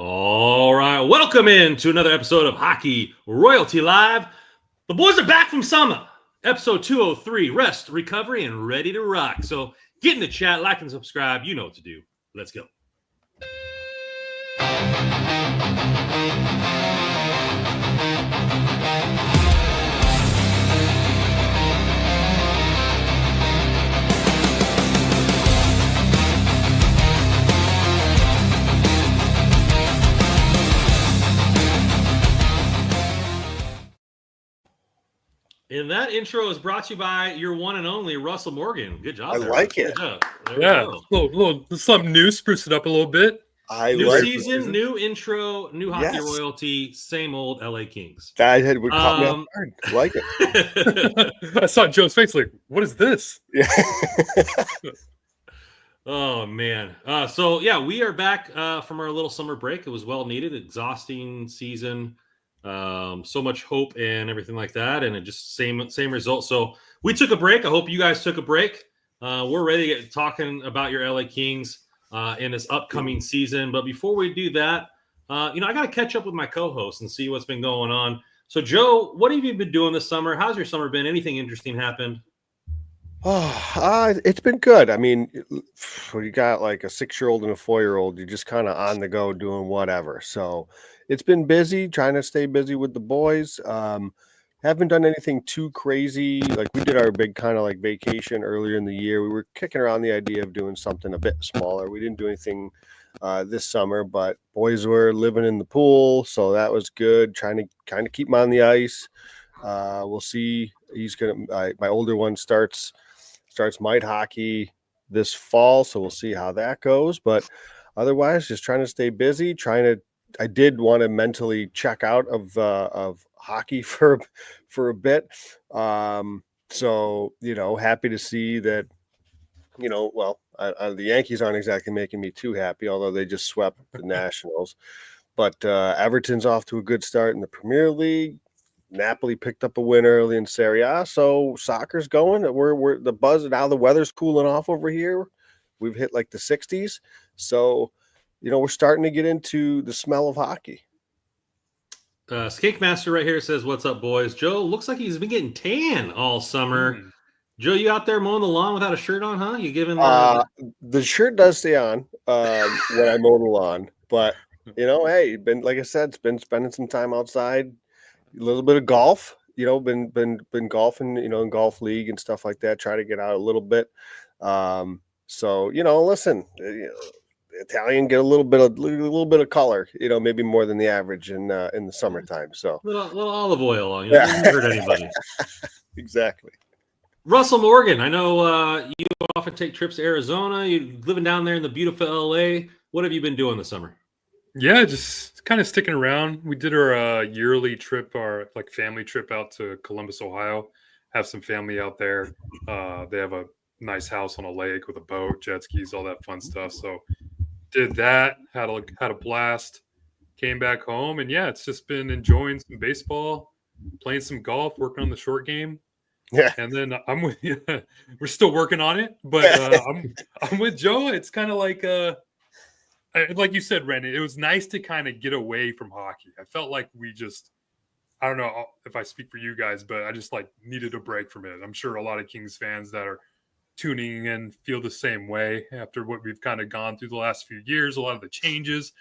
All right, welcome in to another episode of Hockey Royalty Live. The boys are back from summer. Episode 203, rest, recovery, and ready to rock. So get in the chat, like and subscribe. You know what to do. Let's go. And that intro is brought to you by your one and only Russell Morgan. Good job. I like it. Yeah, something new, spruce it up a little bit. New season, new intro, new Hockey Royalty, same old LA Kings. That would caught me off guard. I like it. I saw Joe's face like, what is this? Yeah. Oh, man. We are back from our little summer break. It was well needed, exhausting season. So much hope and everything like that, and it just same result. So we took a break. I hope you guys took a break. We're ready to get talking about your LA Kings in this upcoming season. But before we do that, I got to catch up with my co-host and see what's been going on. So Joe, what have you been doing this summer? How's your summer been? Anything interesting happened? It's been good. I mean, you got like a 6-year-old and a 4-year-old. You're just kind of on the go doing whatever. So it's been busy, trying to stay busy with the boys. Haven't done anything too crazy. Like we did our big kind of like vacation earlier in the year. We were kicking around the idea of doing something a bit smaller. We didn't do anything this summer, but boys were living in the pool, so that was good. Trying to kind of keep them on the ice. We'll see. He's gonna. My older one starts mite hockey this fall, so we'll see how that goes. But otherwise, just trying to stay busy. I did want to mentally check out of hockey for a bit. So happy to see that. The Yankees aren't exactly making me too happy, although they just swept the Nationals. But Everton's off to a good start in the Premier League. Napoli picked up a win early in Serie A, so soccer's going. We're the buzz now. The weather's cooling off over here. We've hit like the 60s, so we're starting to get into the smell of hockey. Skink Master right here says, "What's up, boys?" Joe looks like he's been getting tan all summer. Joe, you out there mowing the lawn without a shirt on, huh? You giving the shirt does stay on when I mow the lawn, but hey, been like I said, been spending some time outside. A little bit of golf, been golfing, in golf league and stuff like that. Try to get out a little bit. Listen, Italian get a little bit of color, maybe more than the average in the summertime. So little olive oil on, doesn't hurt anybody. Exactly. Russell Morgan, I know you often take trips to Arizona. You're living down there in the beautiful LA. What have you been doing this summer? Yeah, just kind of sticking around. We did our yearly trip, our family trip out to Columbus, Ohio. Have some family out there. They have a nice house on a lake with a boat, jet skis, all that fun stuff. So did that, had a blast. Came back home, and yeah, it's just been enjoying some baseball, playing some golf, working on the short game. Yeah, and then I'm with you. We're still working on it, but I'm with Joe. It's kind of like you said, Randy, it was nice to kind of get away from hockey. I felt like I don't know if I speak for you guys, but I just needed a break from it. I'm sure a lot of Kings fans that are tuning in feel the same way after what we've kind of gone through the last few years, a lot of the changes,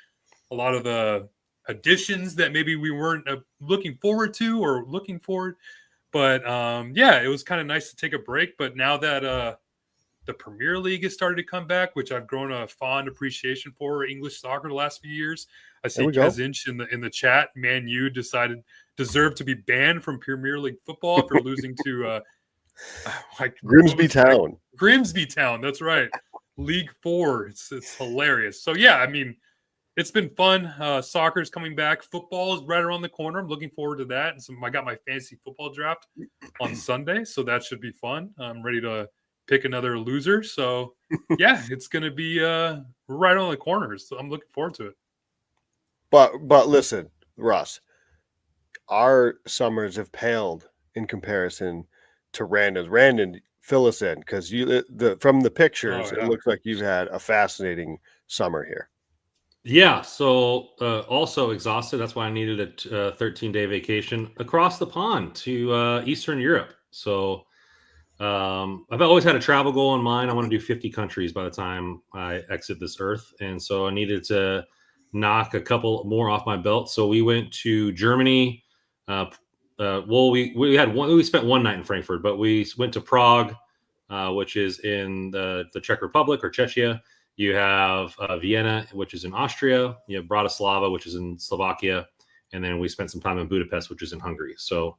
a lot of the additions that maybe we weren't looking forward to or looking forward. But it was kind of nice to take a break. But now that the Premier League has started to come back, which I've grown a fond appreciation for English soccer the last few years. I see Kez Inch in the chat. Man U deserved to be banned from Premier League football for losing to Grimsby Town. Grimsby Town, that's right. League 4. It's hilarious. So yeah, I mean, it's been fun. Soccer's coming back. Football is right around the corner. I'm looking forward to that. And so I got my fantasy football draft on Sunday, so that should be fun. I'm ready to pick another loser. So yeah, it's going to be right on the corners. So I'm looking forward to it. But listen, Russ, our summers have paled in comparison to Randon's. Randon, fill us in, because from the pictures, It looks like you've had a fascinating summer here. Yeah. So also exhausted. That's why I needed a 13-day vacation across the pond to Eastern Europe. So I've always had a travel goal in mind. I want to do 50 countries by the time I exit this earth. And so I needed to knock a couple more off my belt. So we went to Germany. Well, we spent one night in Frankfurt, but we went to Prague, which is in the Czech Republic or Czechia. You have Vienna, which is in Austria. You have Bratislava, which is in Slovakia. And then we spent some time in Budapest, which is in Hungary. So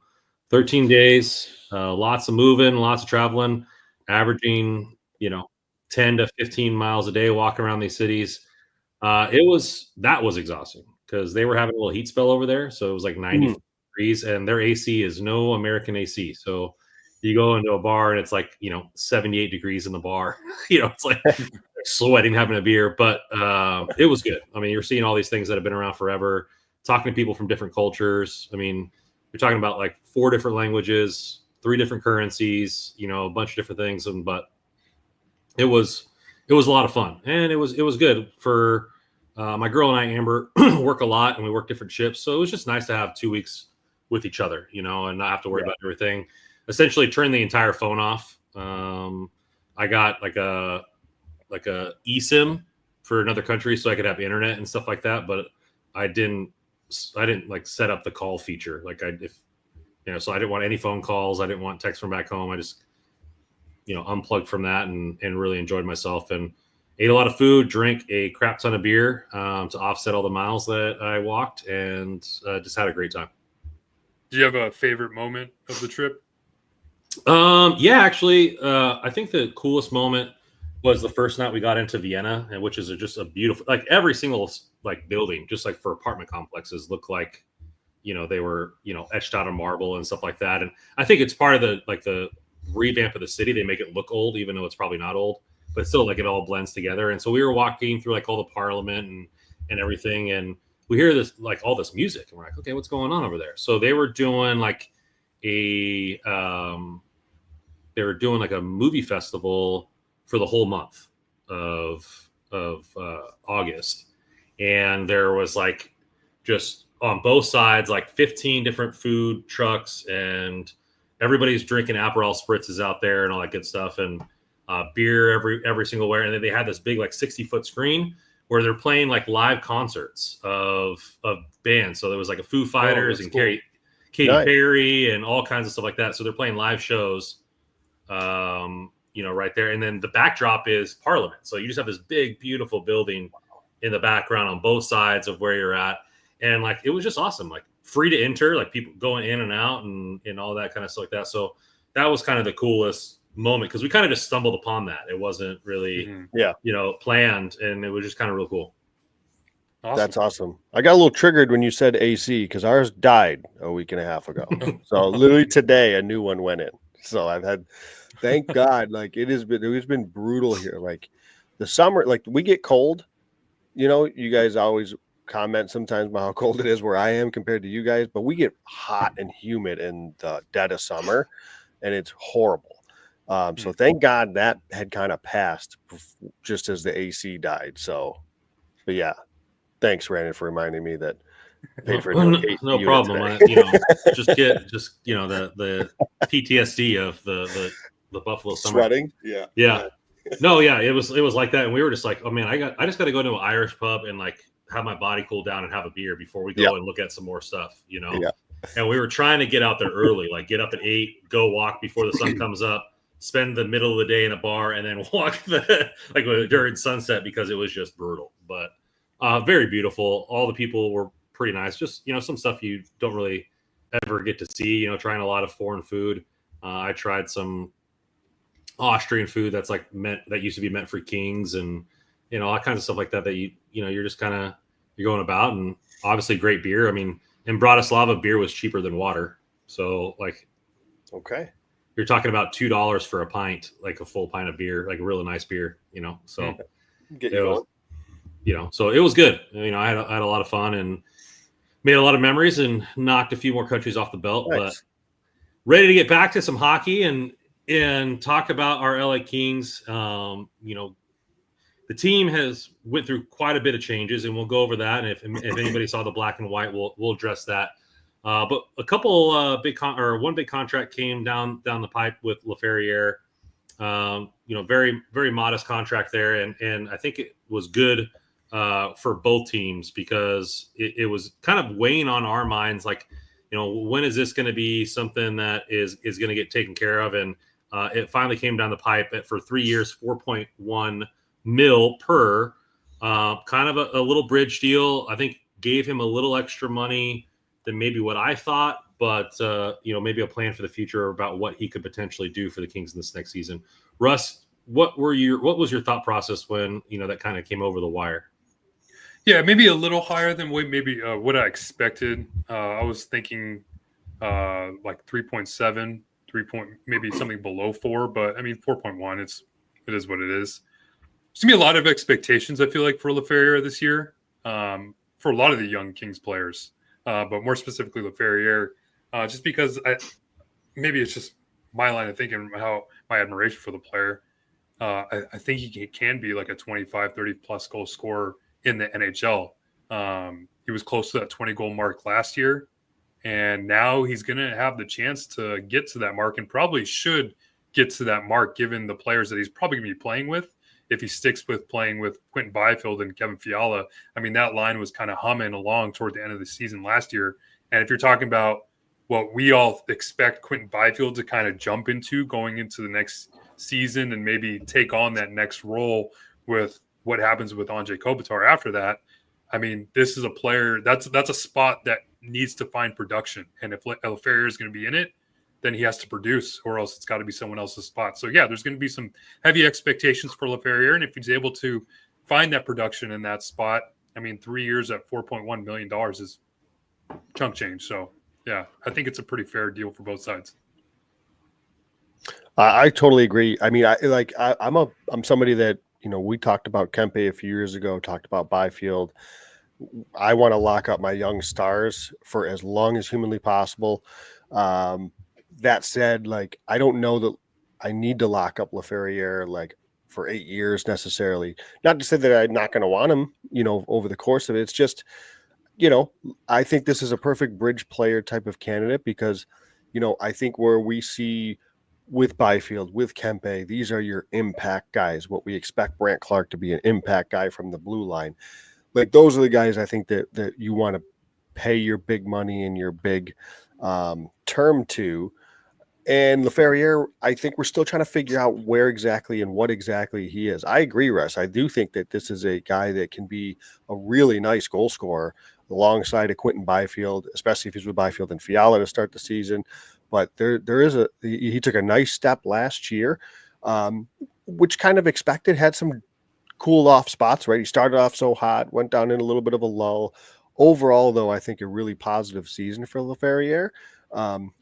13 days, lots of moving, lots of traveling, averaging, 10 to 15 miles a day walking around these cities. That was exhausting because they were having a little heat spell over there. So it was like 90 degrees and their AC is no American AC. So you go into a bar and it's like, 78 degrees in the bar. It's like sweating having a beer, but it was good. I mean, you're seeing all these things that have been around forever, talking to people from different cultures. I mean, you're talking about like 4 different languages, 3 different currencies, a bunch of different things. But it was a lot of fun, and it was good for my girl and I, Amber, work a lot, and we work different shifts. So it was just nice to have 2 weeks with each other, and not have to worry about everything. Essentially, turn the entire phone off. I got like a eSIM for another country, so I could have internet and stuff like that. But I didn't like set up the call feature. So I didn't want any phone calls. I didn't want text from back home. I just, unplugged from that and really enjoyed myself and ate a lot of food, drank a crap ton of beer to offset all the miles that I walked, and just had a great time. Do you have a favorite moment of the trip? Yeah, actually, I think the coolest moment was the first night we got into Vienna, and which is just a beautiful, like every single like building, just like for apartment complexes, look like, they were, etched out of marble and stuff like that. And I think it's part of the revamp of the city. They make it look old, even though it's probably not old, but still like it all blends together. And so we were walking through like all the parliament and everything. And we hear this, like all this music, and we're like, okay, what's going on over there? So they were doing like a movie festival for the whole month of August. And there was like just on both sides, like 15 different food trucks, and everybody's drinking Aperol spritzes out there and all that good stuff, and beer every single where. And then they had this big like 60-foot screen where they're playing like live concerts of bands. So there was like a Foo Fighters and cool. Katy Perry and all kinds of stuff like that. So they're playing live shows, right there. And then the backdrop is Parliament. So you just have this big, beautiful building in the background on both sides of where you're at. And like, it was just awesome, like free to enter, like people going in and out and all that kind of stuff like that. So that was kind of the coolest moment because we kind of just stumbled upon that. It wasn't really, planned, and it was just kind of real cool. Awesome. That's awesome. I got a little triggered when you said AC because ours died a week and a half ago. So literally today, a new one went in. So I've had, thank God, like it has been brutal here. Like the summer, like we get cold, you guys always comment sometimes about how cold it is where I am compared to you guys, but we get hot and humid in the dead of summer, and it's horrible. So thank God that had kind of passed just as the AC died. So, but yeah, thanks, Brandon, for reminding me that. Paid for no problem. Just get the PTSD of the Buffalo summer. Sweating, yeah. No, yeah, it was like that, and we were just like, oh man, I just got to go to an Irish pub and like have my body cool down and have a beer before we go and look at some more stuff, And we were trying to get out there early, like get up at 8, go walk before the sun comes up, spend the middle of the day in a bar, and then walk during sunset because it was just brutal. But very beautiful. All the people were pretty nice. Just some stuff you don't really ever get to see. Trying a lot of foreign food. I tried some Austrian food that used to be meant for kings, and all kinds of stuff like that you're just kind of you're going about. And obviously great beer. I mean, in Bratislava, beer was cheaper than water. So like, okay, you're talking about $2 for a pint, like a full pint of beer, like a really nice beer. So get you going. So it was good. I had a lot of fun and made a lot of memories and knocked a few more countries off the belt. Nice. But ready to get back to some hockey and talk about our LA Kings. the team has went through quite a bit of changes, and we'll go over that. And if anybody saw the black and white, we'll address that. But a couple one big contract came down the pipe with LaFerriere. Very, very modest contract there. And I think it was good for both teams because it was kind of weighing on our minds. Like, when is this going to be something that is going to get taken care of? And it finally came down the pipe for 3 years, 4.1 mil per, kind of a little bridge deal. I think gave him a little extra money than maybe what I thought, but maybe a plan for the future about what he could potentially do for the Kings in this next season. Russ, what was your thought process when that kind of came over the wire? Yeah, maybe a little higher than what I expected. I was thinking like 3.7, maybe something below 4, but I mean 4.1. It is what it is. There's gonna be a lot of expectations, I feel like, for LaFerriere this year, for a lot of the young Kings players, but more specifically LaFerriere, just because maybe it's just my line of thinking, how my admiration for the player. I think he can be like a 25, 30 plus goal scorer in the NHL. He was close to that 20 goal mark last year, and now he's going to have the chance to get to that mark, and probably should get to that mark given the players that he's probably going to be playing with. If he sticks with playing with Quentin Byfield and Kevin Fiala, I mean, that line was kind of humming along toward the end of the season last year. And if you're talking about what we all expect Quentin Byfield to kind of jump into going into the next season and maybe take on that next role with what happens with Anze Kopitar after that, I mean, this is a player that's a spot that needs to find production. And if LaFerriere is going to be in it, then he has to produce, or else it's got to be someone else's spot. So yeah, there's going to be some heavy expectations for LaFerriere, and if he's able to find that production in that spot, I mean, 3 years at $4.1 million is chunk change. So yeah, I think it's a pretty fair deal for both sides. I totally agree. I mean, I'm somebody that, we talked about Kempe a few years ago, talked about Byfield. I want to lock up my young stars for as long as humanly possible. That said, like, I don't know that I need to lock up LaFerriere like for 8 years necessarily. Not to say that I'm not going to want him, over the course of it. It's just, I think this is a perfect bridge player type of candidate because, I think where we see with Byfield, with Kempe, these are your impact guys. What we expect Brandt Clarke to be, an impact guy from the blue line. Like, those are the guys I think that you want to pay your big money and your big term to. And LaFerriere, I think we're still trying to figure out where exactly and what exactly he is. I agree, Russ. I do think that this is a guy that can be a really nice goal scorer alongside of Quentin Byfield, especially if he's with Byfield and Fiala to start the season. But he took a nice step last year, which kind of expected, had some cool off spots, right? He started off so hot, went down in a little bit of a lull. Overall, though, I think a really positive season for LaFerriere.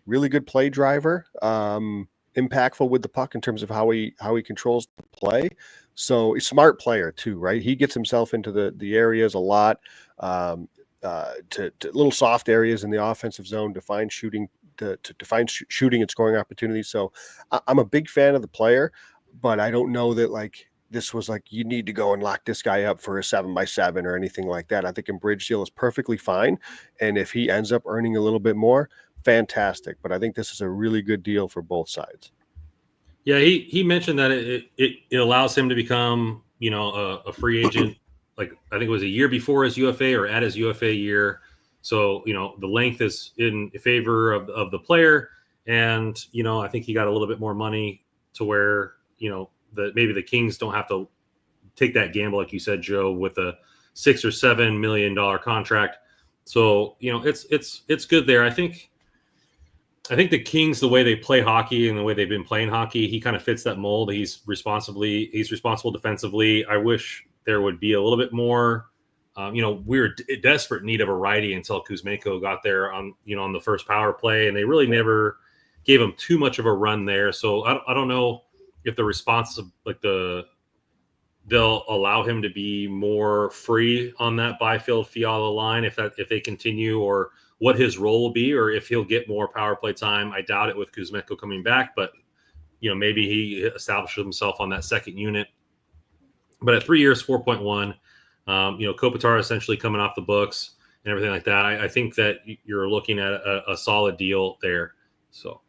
Really good play driver, impactful with the puck in terms of how he controls the play. So he's a smart player too, right? He gets himself into the areas a lot, to little soft areas in the offensive zone to find shooting, to find shooting and scoring opportunities. So I'm a big fan of the player, but I don't know that like this was like, you need to go and lock this guy up for a 7x7 or anything like that. I think a bridge deal is perfectly fine. And if he ends up earning a little bit more, fantastic. But I think this is a really good deal for both sides. Yeah, he mentioned that it allows him to become, a free agent. Like, I think it was a year before his UFA or at his UFA year. So, the length is in favor of the player. And, I think he got a little bit more money to where, maybe the Kings don't have to take that gamble, like you said, Joe, with a $6 or $7 million contract. So, it's good there. I think the Kings, the way they play hockey and the way they've been playing hockey, he kind of fits that mold. He's responsible defensively. I wish there would be a little bit more. We were in desperate need of a righty until Kuzmenko got there on the first power play, and they really never gave him too much of a run there. So I don't know if the response of they'll allow him to be more free on that Byfield Fiala line if they continue, or what his role will be, or if he'll get more power play time. I doubt it with Kuzmenko coming back, but maybe he establishes himself on that second unit. But at 3 years, 4.1, Kopitar essentially coming off the books and everything like that. I think that you're looking at a solid deal there. So,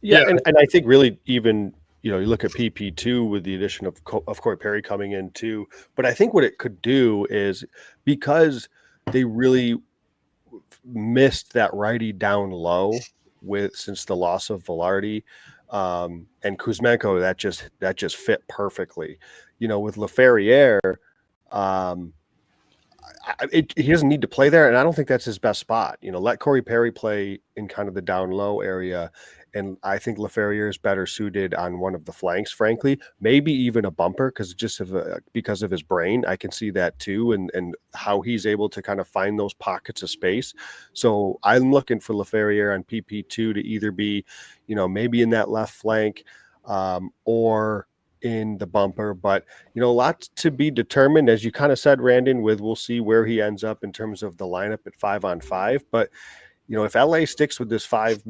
Yeah, and I think really even you look at PP2 with the addition of Corey Perry coming in too. But I think what it could do is because they really missed that righty down low since the loss of Velarde and Kuzmenko, that just fit perfectly. With Laferriere, he doesn't need to play there, and I don't think that's his best spot. Let Corey Perry play in kind of the down low area, and I think Laferriere is better suited on one of the flanks, frankly, maybe even a bumper, because of his brain. I can see that too, and how he's able to kind of find those pockets of space. So I'm looking for Laferriere on PP2 to either be, maybe in that left flank, or in the bumper, but a lot to be determined, as you kind of said, Randon, we'll see where he ends up in terms of the lineup at 5-on-5. But if LA sticks with this five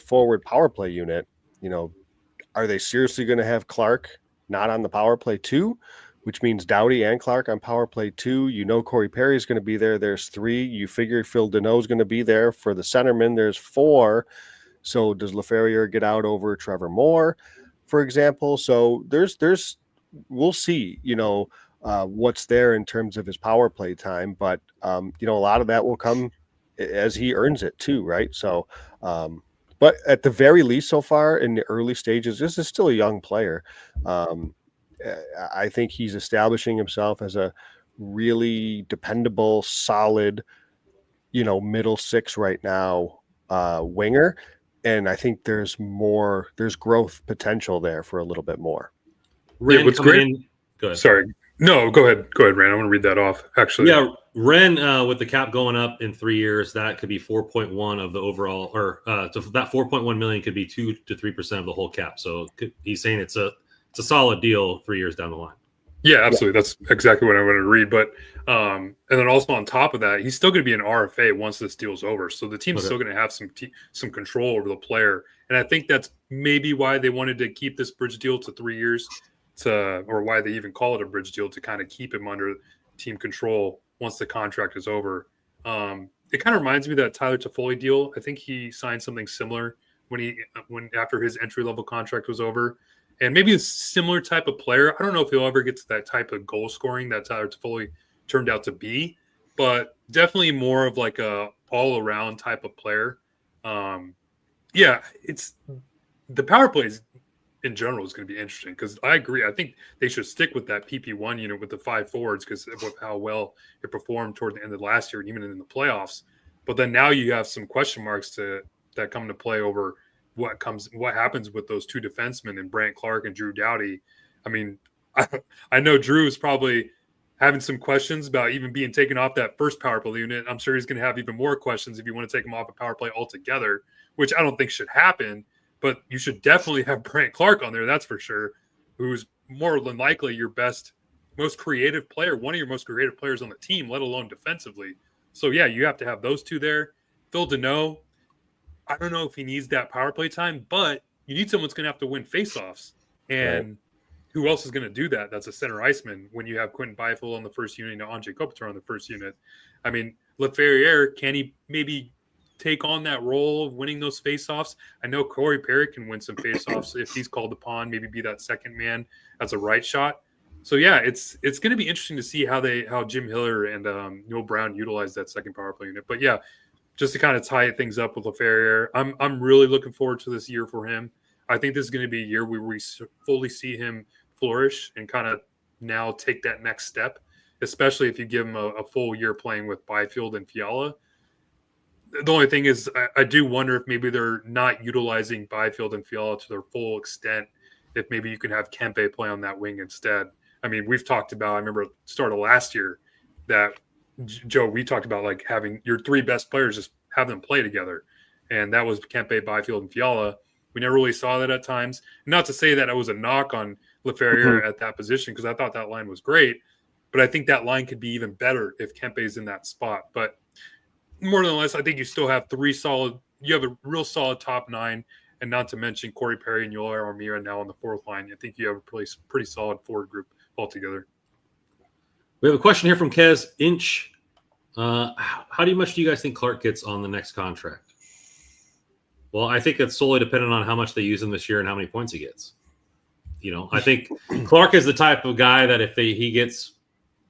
forward power play unit, are they seriously going to have Clark not on the power play too, which means Doughty and Clark on power play 2? Corey Perry is going to be there. There's 3. You figure Phil Deneau is going to be there for the centerman. There's 4. So does Laferriere get out over Trevor Moore, for example? So we'll see, what's there in terms of his power play time, but a lot of that will come as he earns it too, right? So, but at the very least, so far in the early stages, this is still a young player. I think he's establishing himself as a really dependable, solid, middle 6 right now, winger. And I think there's growth potential there for a little bit more. Ren what's coming great? in. Go ahead. Sorry. No, go ahead, Ren. I want to read that off, actually. Yeah, Ren, with the cap going up in 3 years, that could be 4.1 of the overall, or so that 4.1 million could be 2 to 3% of the whole cap. So he's saying it's a solid deal 3 years down the line. Yeah, absolutely. Yeah. That's exactly what I wanted to read. But and then also on top of that, he's still going to be an RFA once this deal's over. So the team's still going to have some control over the player. And I think that's maybe why they wanted to keep this bridge deal to 3 years, or why they even call it a bridge deal, to kind of keep him under team control once the contract is over. It kind of reminds me of that Tyler Toffoli deal. I think he signed something similar when after his entry level contract was over. And maybe a similar type of player. I don't know if he'll ever get to that type of goal scoring that Tyler Toffoli turned out to be, but definitely more of like a all around type of player. It's the power plays in general is going to be interesting, because I agree. I think they should stick with that PP1 unit with the 5 forwards because of how well it performed toward the end of last year and even in the playoffs. But then now you have some question marks that come to play over what happens with those 2 defensemen and Brant Clark and Drew Doughty. I mean, I know Drew is probably having some questions about even being taken off that first power play unit. I'm sure he's going to have even more questions if you want to take him off a power play altogether, which I don't think should happen. But you should definitely have Brant Clark on there, that's for sure, who's more than likely your most creative player, one of your most creative players on the team, let alone defensively. So, yeah, you have to have those 2 there. Phil Deneau, I don't know if he needs that power play time, but you need someone that's going to have to win faceoffs. And who else is going to do that? That's a center iceman when you have Quentin Byfield on the first unit and Andre Kopitar on the first unit. I mean, Laferriere, can he maybe take on that role of winning those faceoffs? I know Corey Perry can win some faceoffs if he's called upon, maybe be that second man as a right shot. So yeah, it's going to be interesting to see how Jim Hiller and Neil Brown utilize that second power play unit. But yeah, just to kind of tie things up with Laferriere, I'm really looking forward to this year for him. I think this is going to be a year where we fully see him flourish and kind of now take that next step, especially if you give him a full year playing with Byfield and Fiala. The only thing is, I do wonder if maybe they're not utilizing Byfield and Fiala to their full extent, if maybe you can have Kempe play on that wing instead. I mean, we've talked about, I remember at the start of last year that, Joe, we talked about like having your 3 best players, just have them play together. And that was Kempe, Byfield, and Fiala. We never really saw that at times. Not to say that it was a knock on Laferriere at that position, because I thought that line was great. But I think that line could be even better if Kempe's in that spot. But more than less, I think you still have 3 solid – you have a real solid top 9, and not to mention Corey Perry and Yoel Armira now on the 4th line. I think you have a pretty solid forward group altogether. We have a question here from Kez Inch. How much do you guys think Clark gets on the next contract? Well, I think it's solely dependent on how much they use him this year and how many points he gets. I think Clark is the type of guy that if he gets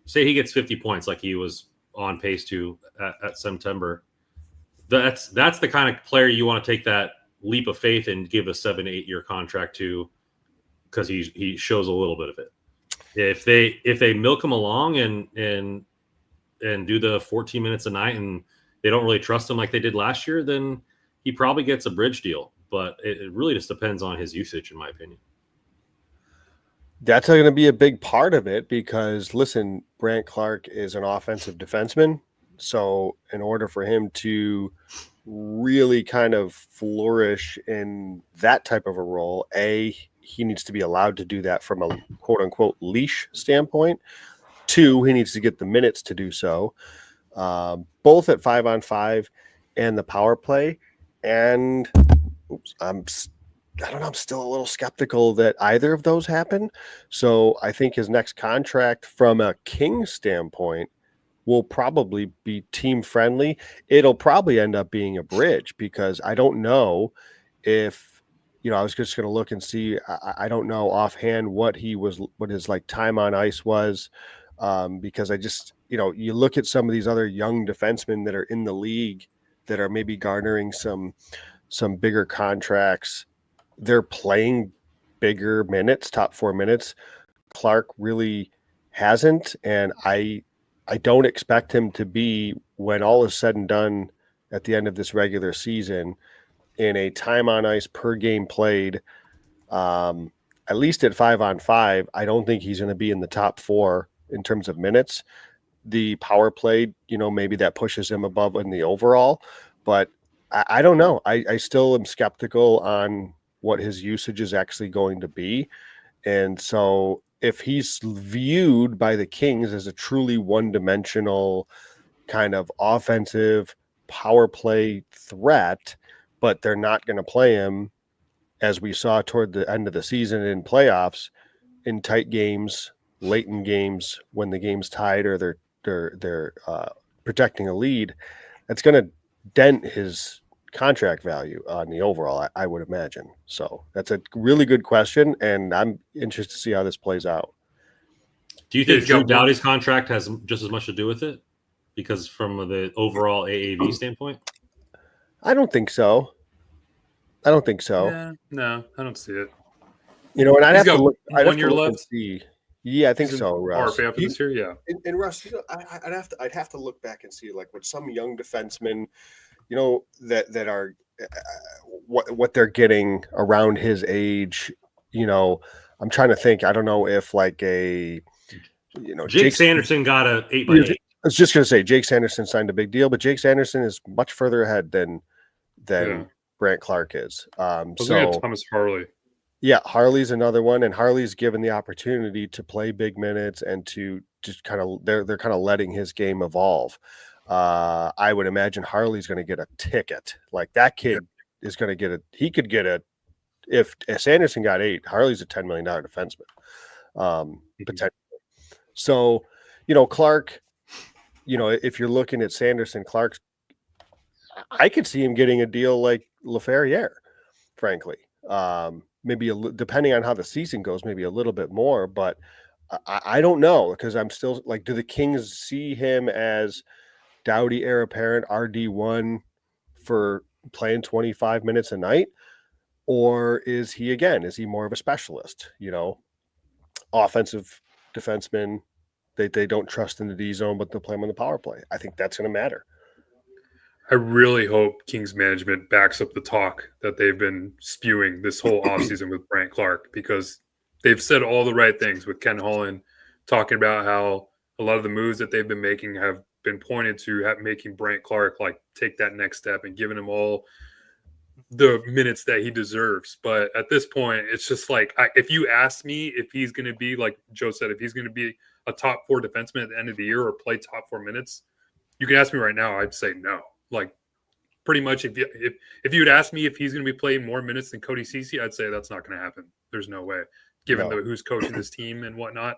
50 points like he was on pace to at September, that's the kind of player you want to take that leap of faith and give a 7-8 year contract to, because he shows a little bit of it. If they milk him along and do the 14 minutes a night and they don't really trust him like they did last year, then he probably gets a bridge deal. But it really just depends on his usage, in my opinion. That's going to be a big part of it because, listen, Brandt Clark is an offensive defenseman. So in order for him to really kind of flourish in that type of a role, he needs to be allowed to do that from a quote-unquote leash standpoint. 2, he needs to get the minutes to do so, both at 5-on-5 and the power play. And I'm still a little skeptical that either of those happen. So I think his next contract from a Kings standpoint will probably be team friendly. It'll probably end up being a bridge because I don't know if, I was just going to look and see. I don't know offhand what his like time on ice was, because I just, you look at some of these other young defensemen that are in the league that are maybe garnering some bigger contracts. They're playing bigger minutes, top 4 minutes. Clark really hasn't, and I don't expect him to be, when all is said and done at the end of this regular season, in a time on ice per game played, at least at 5-on-5. I don't think he's going to be in the top 4 in terms of minutes. The power play, maybe that pushes him above in the overall, but I don't know. I still am skeptical on what his usage is actually going to be. And so if he's viewed by the Kings as a truly one-dimensional kind of offensive power play threat, but they're not going to play him, as we saw toward the end of the season in playoffs, in tight games, late in games, when the game's tied or they're protecting a lead, that's going to dent his contract value on the overall, I would imagine. So that's a really good question, and I'm interested to see how this plays out. Do you think Drew Doughty's contract has just as much to do with it? Because from the overall AAV standpoint? I don't think so. Yeah, no, I don't see it. And I'd have to look. I'd have to year look left. And see. Yeah, I think so, Russ. RFA after this year, yeah. And Russ, I'd have to look back and see, like, with some young defensemen, that are what they're getting around his age. I'm trying to think. I don't know if like Jake Sanderson got a 8x8. I was just going to say Jake Sanderson signed a big deal, but Jake Sanderson is much further ahead than Brandt Clark is. So Thomas Harley. Yeah, Harley's another one, and Harley's given the opportunity to play big minutes and to just kind of they're kind of letting his game evolve. I would imagine Harley's going to get a ticket. Like, that kid is going to get he could get if Sanderson got 8, Harley's a $10 million defenseman, potentially. So, Clark, if you're looking at Sanderson, Clark's, I could see him getting a deal like Laferriere, frankly. Maybe depending on how the season goes, maybe a little bit more, but I don't know, because I'm still like, do the Kings see him as Doughty heir apparent RD1 for playing 25 minutes a night? Or is he more of a specialist, offensive defenseman? They don't trust in the D zone, but they'll play him on the power play. I think that's going to matter. I really hope Kings management backs up the talk that they've been spewing this whole offseason with Brandt Clark, because they've said all the right things with Ken Holland, talking about how a lot of the moves that they've been making have been pointed to making Brandt Clark like take that next step and giving him all the minutes that he deserves. But at this point, it's just like, if you ask me if he's going to be, like Joe said, if he's going to be a top 4 defenseman at the end of the year or play top 4 minutes, you can ask me right now, I'd say no. Like, pretty much, if you would ask me if he's going to be playing more minutes than Cody Ceci, I'd say that's not going to happen. There's no way, given who's coaching this team and whatnot.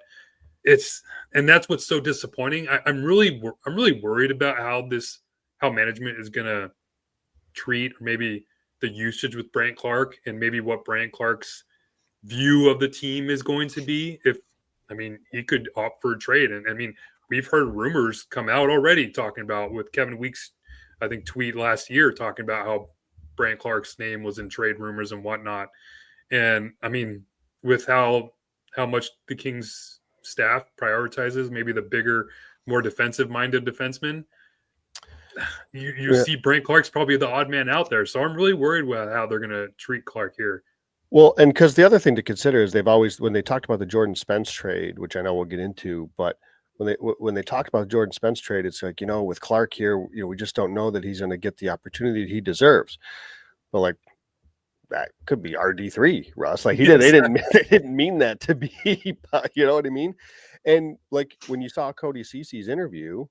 and that's what's so disappointing. I'm really worried about how management is gonna treat, or maybe the usage with Brant Clark, and maybe what Brant Clark's view of the team is going to be. He could opt for a trade, and we've heard rumors come out already talking about, with Kevin Weeks, I think, tweet last year talking about how Brant Clark's name was in trade rumors and whatnot. And with how much the Kings staff prioritizes maybe the bigger, more defensive-minded defenseman, you see Brant Clark's probably the odd man out there. So I'm really worried about how they're going to treat Clark here. Well, and because the other thing to consider is they've always, when they talked about the Jordan Spence trade, which I know we'll get into, but when they talked about the Jordan Spence trade, it's like, with Clark here, we just don't know that he's going to get the opportunity he deserves. But like, that could be RD3, Russ. Like they didn't mean that to be, you know what I mean? And like when you saw Cody Cece's interview,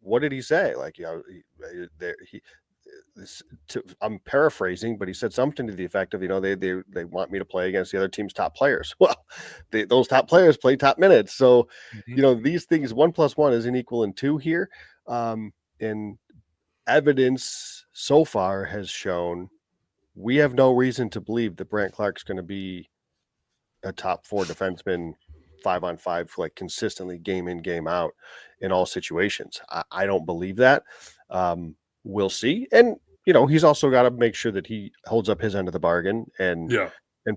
what did he say? Like, I'm paraphrasing, but he said something to the effect of, they want me to play against the other team's top players. Well, those top players play top minutes. So, these things, 1 + 1 isn't equal in 2 here. And evidence so far has shown we have no reason to believe that Brant Clark's going to be a top 4 defenseman 5-on-5, like consistently game in, game out in all situations. I don't believe that. We'll see. And, he's also got to make sure that he holds up his end of the bargain and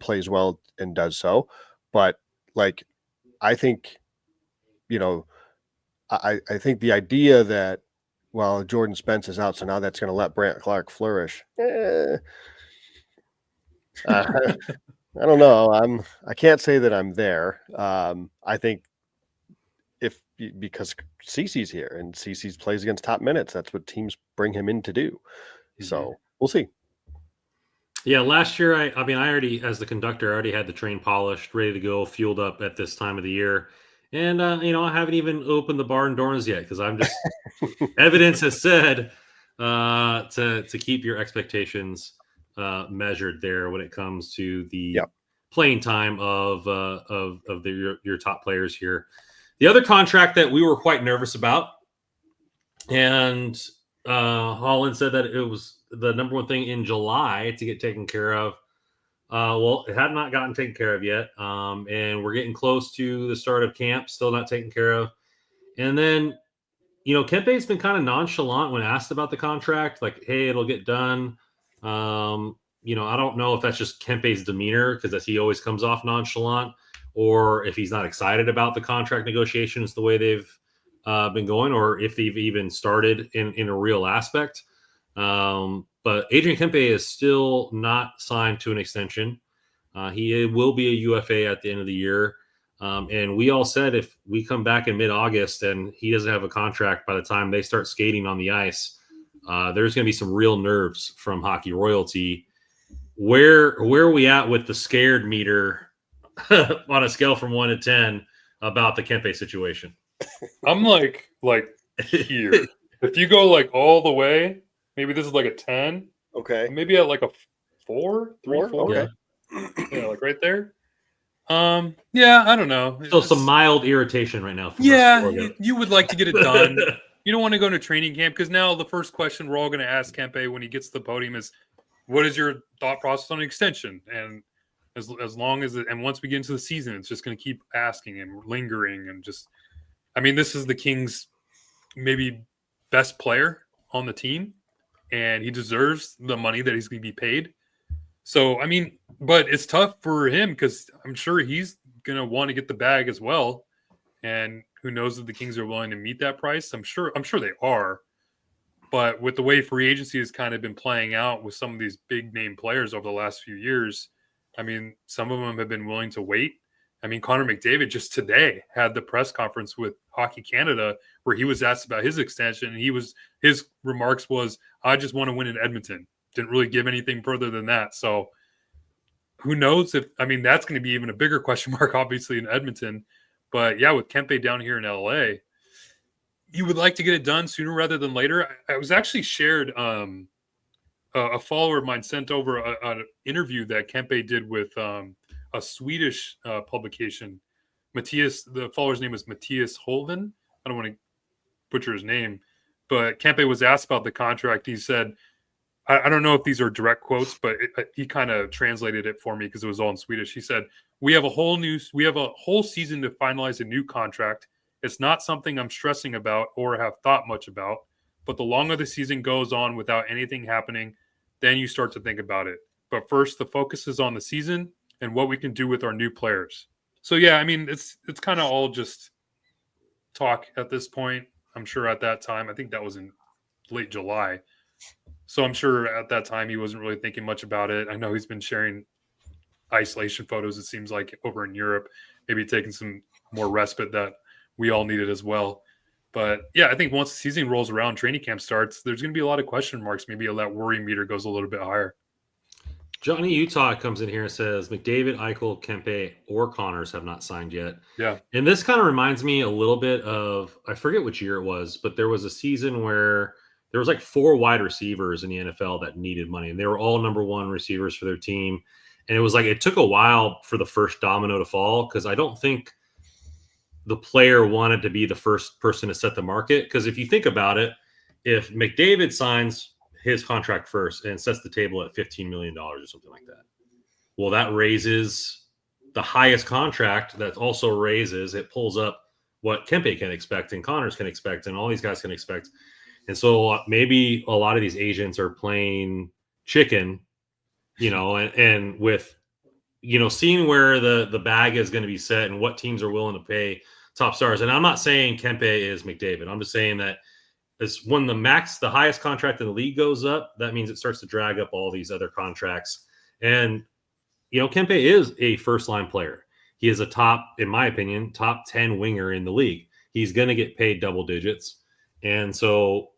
plays well and does so. But like, I think, I think the idea that, well, Jordan Spence is out, so now that's going to let Brant Clark flourish. I don't know. I can't say that I'm there. I think because Cece's here and Cece's plays against top minutes, that's what teams bring him in to do. So we'll see. Yeah, last year I already, as the conductor, I already had the train polished, ready to go, fueled up at this time of the year. And I haven't even opened the barn doors yet because I'm just evidence has said to keep your expectations measured there when it comes to the playing time of your top players here. The other contract that we were quite nervous about, and Holland said that it was the number one thing in July to get taken care of. Well, it had not gotten taken care of yet, and we're getting close to the start of camp, still not taken care of. And then, Kempe's been kind of nonchalant when asked about the contract, like, hey, it'll get done. I don't know if that's just Kempe's demeanor, because he always comes off nonchalant, or if he's not excited about the contract negotiations the way they've been going, or if they've even started in a real aspect. But Adrian Kempe is still not signed to an extension. He will be a UFA at the end of the year. And we all said if we come back in mid-August and he doesn't have a contract by the time they start skating on the ice, there's going to be some real nerves from hockey royalty. Where are we at with the scared meter on a scale from 1 to 10 about the Kempe situation? I'm like here. If you go like all the way, maybe this is like a 10. Okay. Maybe at like a 4, 3, 4. Okay. Yeah, like right there. Yeah, I don't know. So some mild irritation right now. From you would like to get it done. You don't want to go into training camp, because now the first question we're all going to ask Kempe when he gets to the podium is, what is your thought process on an extension? And as long as and once we get into the season, it's just going to keep asking and lingering, and just, this is the Kings' maybe best player on the team, and he deserves the money that he's going to be paid. So, but it's tough for him, because I'm sure he's going to want to get the bag as well. And who knows if the Kings are willing to meet that price? I'm sure they are. But with the way free agency has kind of been playing out with some of these big name players over the last few years, some of them have been willing to wait. Connor McDavid just today had the press conference with Hockey Canada where he was asked about his extension, and his remarks was, I just want to win in Edmonton. Didn't really give anything further than that. So who knows if, that's going to be even a bigger question mark, obviously, in Edmonton. But yeah, with Kempe down here in LA, you would like to get it done sooner rather than later. I was actually shared, a follower of mine sent over an interview that Kempe did with a Swedish publication Matthias, the follower's name is Matthias Holven. I don't want to butcher his name, but Kempe was asked about the contract. He said, I don't know if these are direct quotes, but he kind of translated it for me because it was all in Swedish. He said, we have a whole season to finalize a new contract. It's not something I'm stressing about or have thought much about, but the longer the season goes on without anything happening, then you start to think about it. But first, the focus is on the season and what we can do with our new players. So yeah, I mean, it's kind of all just talk at this point. I'm sure at that time, I think that was in late July. So I'm sure at that time he wasn't really thinking much about it. I know he's been sharing isolation photos, it seems like, over in Europe, maybe taking some more respite that we all needed as well. But yeah, I think once the season rolls around, training camp starts, there's going to be a lot of question marks. Maybe that worry meter goes a little bit higher. Johnny Utah comes in here and says McDavid, Eichel, Kempe, or Connors have not signed yet. Yeah. And this kind of reminds me a little bit of, I forget which year it was, but there was a season where there was like 4 wide receivers in the NFL that needed money, and they were all number 1 receivers for their team. And it was like, it took a while for the first domino to fall, because I don't think the player wanted to be the first person to set the market. Because if you think about it, if McDavid signs his contract first and sets the table at $15 million or something like that, well, that raises the highest contract. That also raises, it pulls up what Kempe can expect and Connors can expect and all these guys can expect. And so maybe a lot of these agents are playing chicken, and with, seeing where the bag is going to be set and what teams are willing to pay top stars. And I'm not saying Kempe is McDavid. I'm just saying that as when the highest contract in the league goes up, that means it starts to drag up all these other contracts. And, Kempe is a first-line player. He is a in my opinion, top 10 winger in the league. He's going to get paid double digits. And so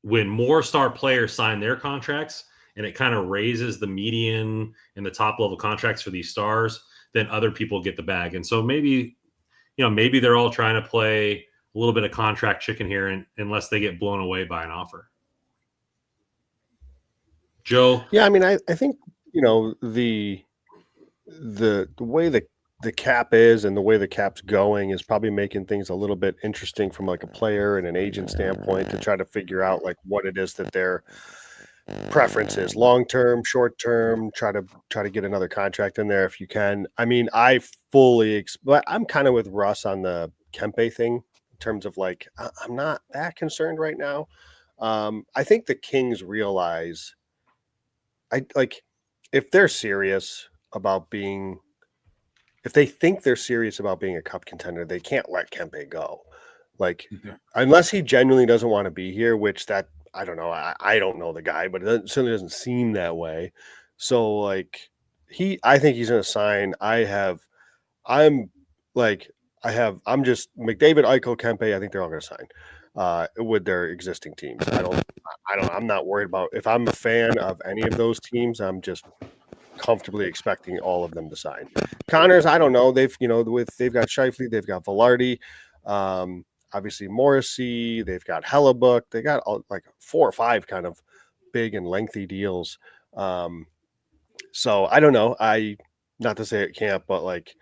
when more star players sign their contracts and it kind of raises the median and the top level contracts for these stars, then other people get the bag. And so maybe they're all trying to play a little bit of contract chicken here, unless they get blown away by an offer. Joe? Yeah, I mean, I think, the way the cap is and the way the cap's going is probably making things a little bit interesting from like a player and an agent standpoint, to try to figure out like what it is that their preference is, long-term, short-term, try to get another contract in there if you can. I mean, I'm kind of with Russ on the Kempe thing in terms of like, I'm not that concerned right now. I think the Kings realize, if they're serious about being, if they think they're serious about being a cup contender, they can't let Kempe go. Like, unless he genuinely doesn't want to be here, which that, I don't know. I don't know the guy, but it certainly doesn't seem that way. So like I think he's going to sign. I'm just McDavid, Eichel, Kempe. I think they're all going to sign with their existing teams. I'm not worried about, if I'm a fan of any of those teams, I'm just comfortably expecting all of them to sign. Connors, I don't know. They've got Scheifele, they've got Velarde, obviously Morrissey, they've got Hellebuck, they got like 4 or 5 kind of big and lengthy deals. So I don't know. Not to say it can't, but like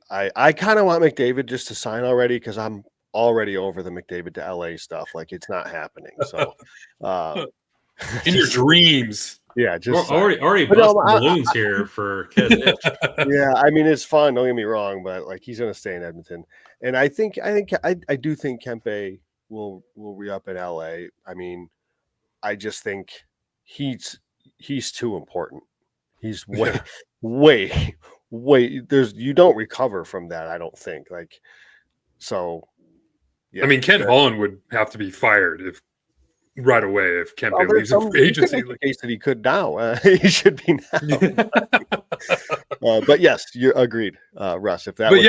I kind of want McDavid just to sign already, because I'm already over the McDavid to LA stuff. Like, it's not happening. So in your dreams. Yeah, just already busting balloons here for kids. Yeah, I mean, it's fun. Don't get me wrong, but like, he's going to stay in Edmonton, and I do think Kempe will re-up in LA. I mean, I just think he's too important. He's way. You don't recover from that, I don't think. Like, so. Yeah, I mean, Ken Holland would have to be fired right away if Kempe leaves in free agency. The case that he could now. He should be now. But yes, you agreed, Russ. If that. But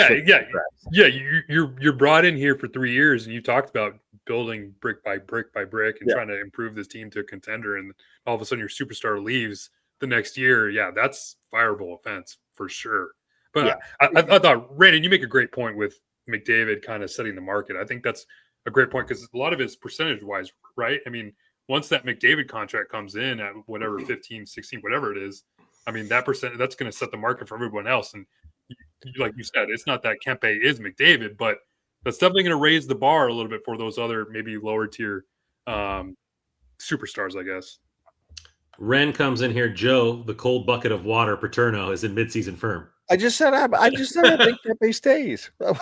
you're brought in here for 3 years, and you talked about building brick by brick by brick and trying to improve this team to a contender, and all of a sudden your superstar leaves the next year. Yeah, that's fireable offense for sure. But I thought, Brandon, you make a great point with McDavid kind of setting the market. I think that's a great point, because a lot of it's percentage wise, right? I mean, once that McDavid contract comes in at whatever 15, 16, whatever it is, I mean, that percent, that's going to set the market for everyone else. And like you said, it's not that Kempe is McDavid, but that's definitely going to raise the bar a little bit for those other maybe lower tier superstars, I guess. Ren comes in here. Joe, the cold bucket of water, Paterno is in midseason firm. I just said I think Kempe stays. Oh,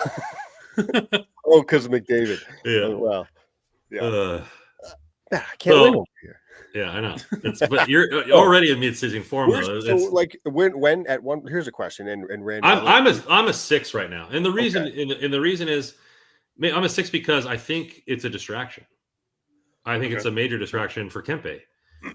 because McDavid. Yeah. Well, yeah. I can't so- win over here. Yeah, I know. But you're already in mid-season form, though. So, like, when at one, here's a question, and Randy, I'm a 6 right now, and the reason and the reason is I'm a 6 because I think it's a distraction. I think it's a major distraction for Kempe.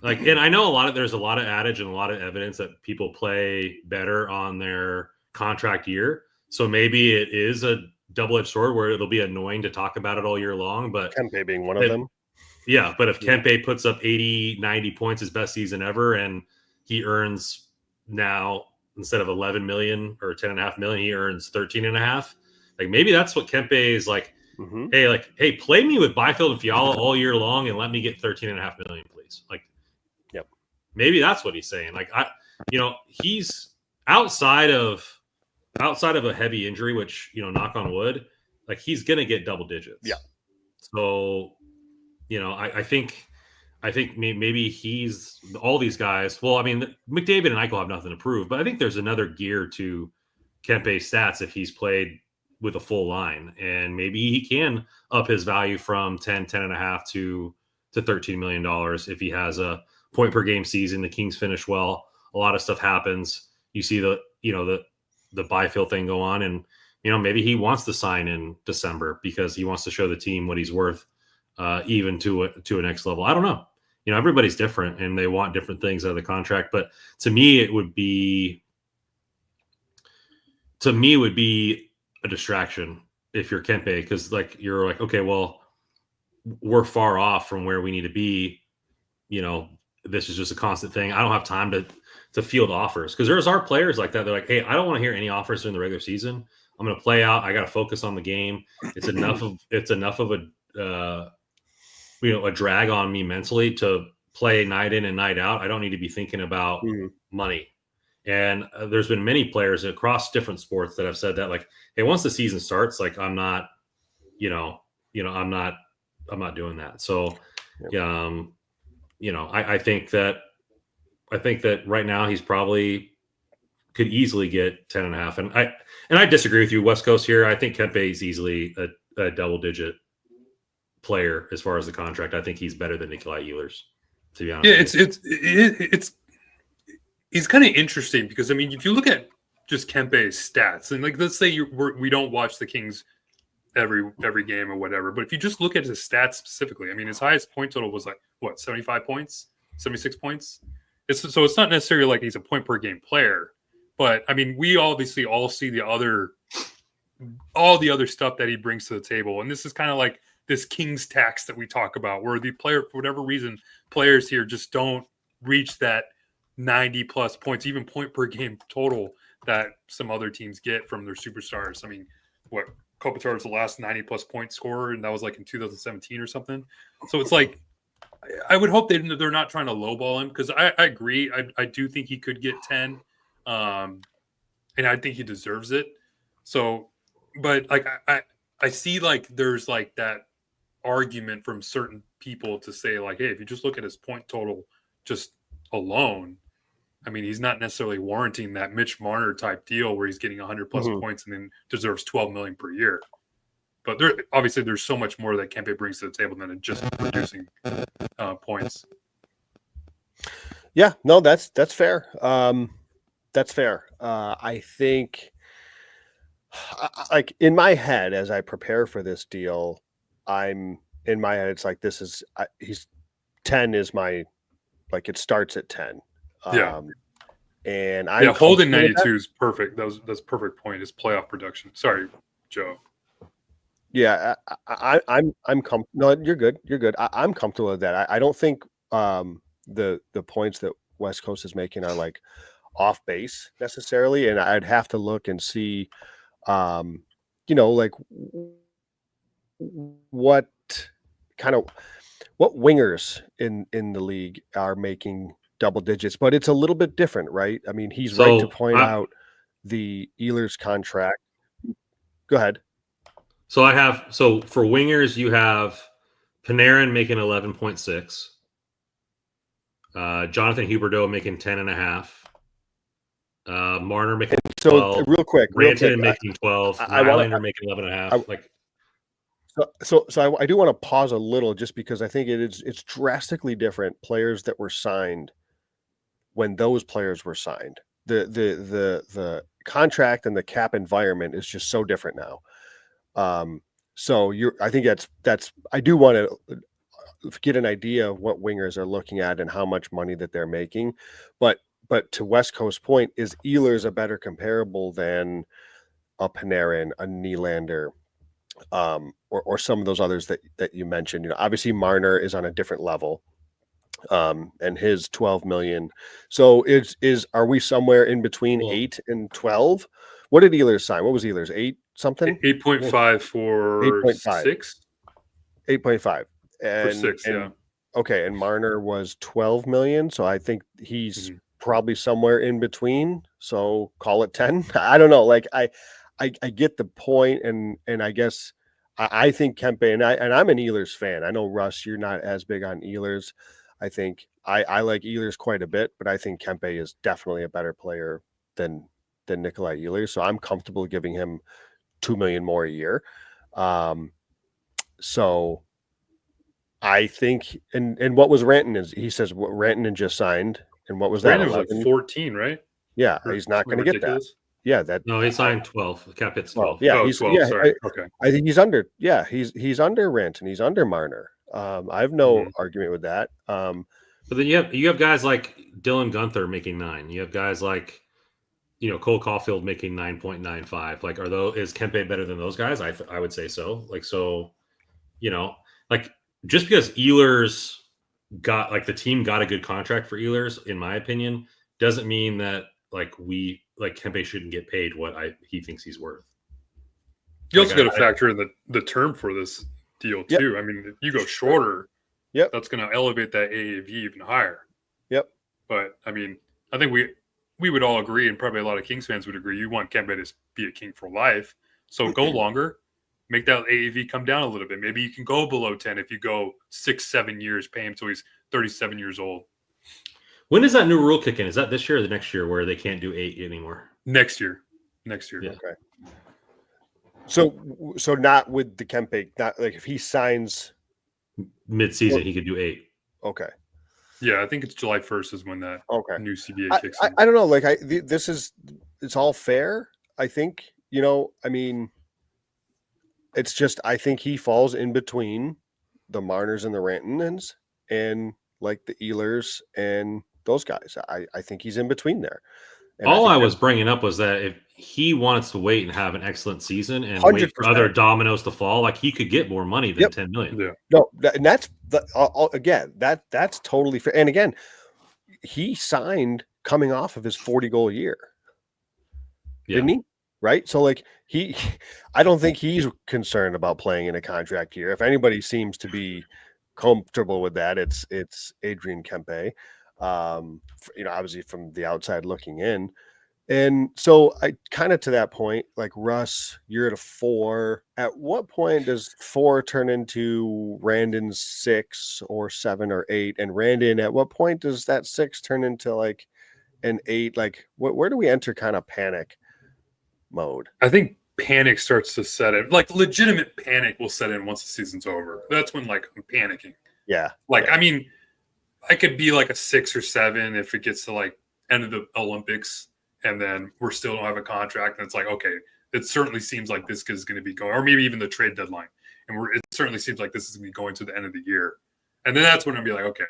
Like, and I know there's a lot of adage and a lot of evidence that people play better on their contract year. So maybe it is a double-edged sword where it'll be annoying to talk about it all year long. But Kempe being one of them. Yeah, but if Kempe puts up 80, 90 points, his best season ever, and he earns now instead of 11 million or 10.5 million, he earns 13.5. Like maybe that's what Kempe is like. Hey, play me with Byfield and Fiala all year long and let me get 13.5 million, please. Like, yep. Maybe that's what he's saying. Like he's outside of a heavy injury, which knock on wood, like he's gonna get double digits. Yeah. So. I think maybe he's all these guys. Well, I mean, McDavid and Eichel have nothing to prove, but I think there's another gear to Kempe's stats if he's played with a full line, and maybe he can up his value from 10.5 to $13 million if he has a point per game season. The Kings finish well. A lot of stuff happens. You see the Byfield thing go on, and maybe he wants to sign in December because he wants to show the team what he's worth. Even to a next level. I don't know. Everybody's different and they want different things out of the contract. But to me, it would be a distraction if you're Kempe, because you're like, okay, well, we're far off from where we need to be. This is just a constant thing. I don't have time to field offers, because there's our players like that. They're like, hey, I don't want to hear any offers during the regular season. I'm going to play out. I got to focus on the game. It's enough of a drag on me mentally to play night in and night out. I don't need to be thinking about money. And there's been many players across different sports that have said that, like, hey, once the season starts, like, I'm not doing that. So, I think that right now he's probably could easily get 10.5. And I disagree with you, West Coast here. I think Kempe is easily a double digit player as far as the contract. I think he's better than Nikolai Ehlers, to be honest. Yeah, he's kind of interesting because, I mean, if you look at just Kempe's stats, and like, let's say we don't watch the Kings every game or whatever, but if you just look at his stats specifically, I mean, his highest point total was like 75 points, 76 points. So it's not necessarily like he's a point per game player, but I mean, we obviously all see all the other stuff that he brings to the table, and this is kind of like this King's tax that we talk about, where the player, for whatever reason, players here just don't reach that 90 plus points, even point per game total that some other teams get from their superstars. I mean, Kopitar was the last 90 plus point scorer, and that was like in 2017 or something. So it's like, I would hope they're not trying to lowball him, because I agree. I do think he could get 10, and I think he deserves it. So, but like, I see like there's like that argument from certain people to say like, hey, if you just look at his point total just alone, I mean, he's not necessarily warranting that Mitch Marner type deal where he's getting 100 plus points and then deserves 12 million per year. But there's so much more that Kempe brings to the table than just producing points. Yeah, no, that's fair. That's fair. I think, like, in my head, as I prepare for this deal, in my head, it's like, he's 10 is my, like, it starts at 10. And holding 92 is perfect. That's perfect point. Is playoff production. Sorry, Joe. Yeah, I'm comfortable. No, you're good. You're good. I'm comfortable with that. I don't think the points that West Coast is making are like off base necessarily, and I'd have to look and see, like what wingers in the league are making double digits, but it's a little bit different, right? I mean, he's right to point out the Ehlers contract. Go ahead. So for wingers, you have Panarin making 11.6, Jonathan Huberdeau making 10.5, Marner making 12, real quick, Rantanen making 12, I wanna- Nylander making 11.5. So I do want to pause a little just because I think it's drastically different players that were signed when those players were signed. The contract and the cap environment is just so different now. So I think that's I do want to get an idea of what wingers are looking at and how much money that they're making. But to West Coast point, is Ehlers a better comparable than a Panarin, a Nylander, or some of those others that you mentioned? Obviously Marner is on a different level, and his 12 million. So are we somewhere in between 8 and 12? What did Ehlers sign? What was Ehlers? 8 something? 8.5 for 8.5. 6. 8.5 For 6, yeah. Okay, and Marner was 12 million, so I think he's probably somewhere in between. So call it 10. I don't know. Like I get the point, and I guess I think Kempe, and I'm an Ehlers fan. I know Russ, you're not as big on Ehlers. I think I like Ehlers quite a bit, but I think Kempe is definitely a better player than Nikolai Ehlers. So I'm comfortable giving him $2 million more a year. So I think, and what was Rantanen? He says what Rantanen just signed, and what was that? Rantanen was like 14, right? Yeah, Or he's not going to get that. ridiculous? Yeah, No, he signed 12. The cap hits 12. Yeah, Oh, he's 12, sorry. Okay. I think he's under. Yeah, he's under Rantanen. He's under Marner. I have no argument with that. But then you have guys like Dylan Guenther making 9. You have guys like Cole Caulfield making 9.95. Like, is Kempe better than those guys? I would say so. Like, so like just because Ehlers got the team got a good contract for Ehlers, in my opinion, doesn't mean that Kempe shouldn't get paid what he thinks he's worth. You also got to factor in the term for this deal too. Yep. I mean, if you go shorter, yep, that's going to elevate that AAV even higher. Yep. But I mean, I think we would all agree, and probably a lot of Kings fans would agree, you want Kempe to be a King for life. So go longer, make that AAV come down a little bit. Maybe you can go below 10 if you go 6-7 years, pay him till he's 37 years old. When does that new rule kick in? Is that this year or the next year where they can't do 8 anymore? Next year. Yeah. Okay. So not with the Kempe, not like if he signs mid-season, he could do 8. Okay. Yeah, I think it's July 1st is when that new CBA kicks in. I don't know. Like it's all fair. I think, I mean, it's just, I think he falls in between the Marners and the Rantanens and like the Ehlers and those guys. I think he's in between there. And all I was bringing up was that if he wants to wait and have an excellent season and 100%. Wait for other dominoes to fall, like he could get more money than 10 million. Yeah. No, and that's again, that's totally fair. And again, he signed coming off of his 40-goal year. Didn't he? Right? So like I don't think he's concerned about playing in a contract year. If anybody seems to be comfortable with that, it's Adrian Kempe. Obviously from the outside looking in. And so I kind of to that point, like Russ, you're at a 4. At what point does 4 turn into Randon's 6 or 7 or 8? And Randon, at what point does that 6 turn into like an 8? Like where do we enter kind of panic mode? I think panic starts to set in. Like legitimate panic will set in once the season's over. That's when I'm panicking. Yeah. Like, I mean, I could be like a 6 or 7 if it gets to like end of the Olympics and then we still don't have a contract. And it's like, okay, it certainly seems like this is going to be going, or maybe even the trade deadline. And it certainly seems like this is going to be going to the end of the year. And then that's when I'll be like, okay,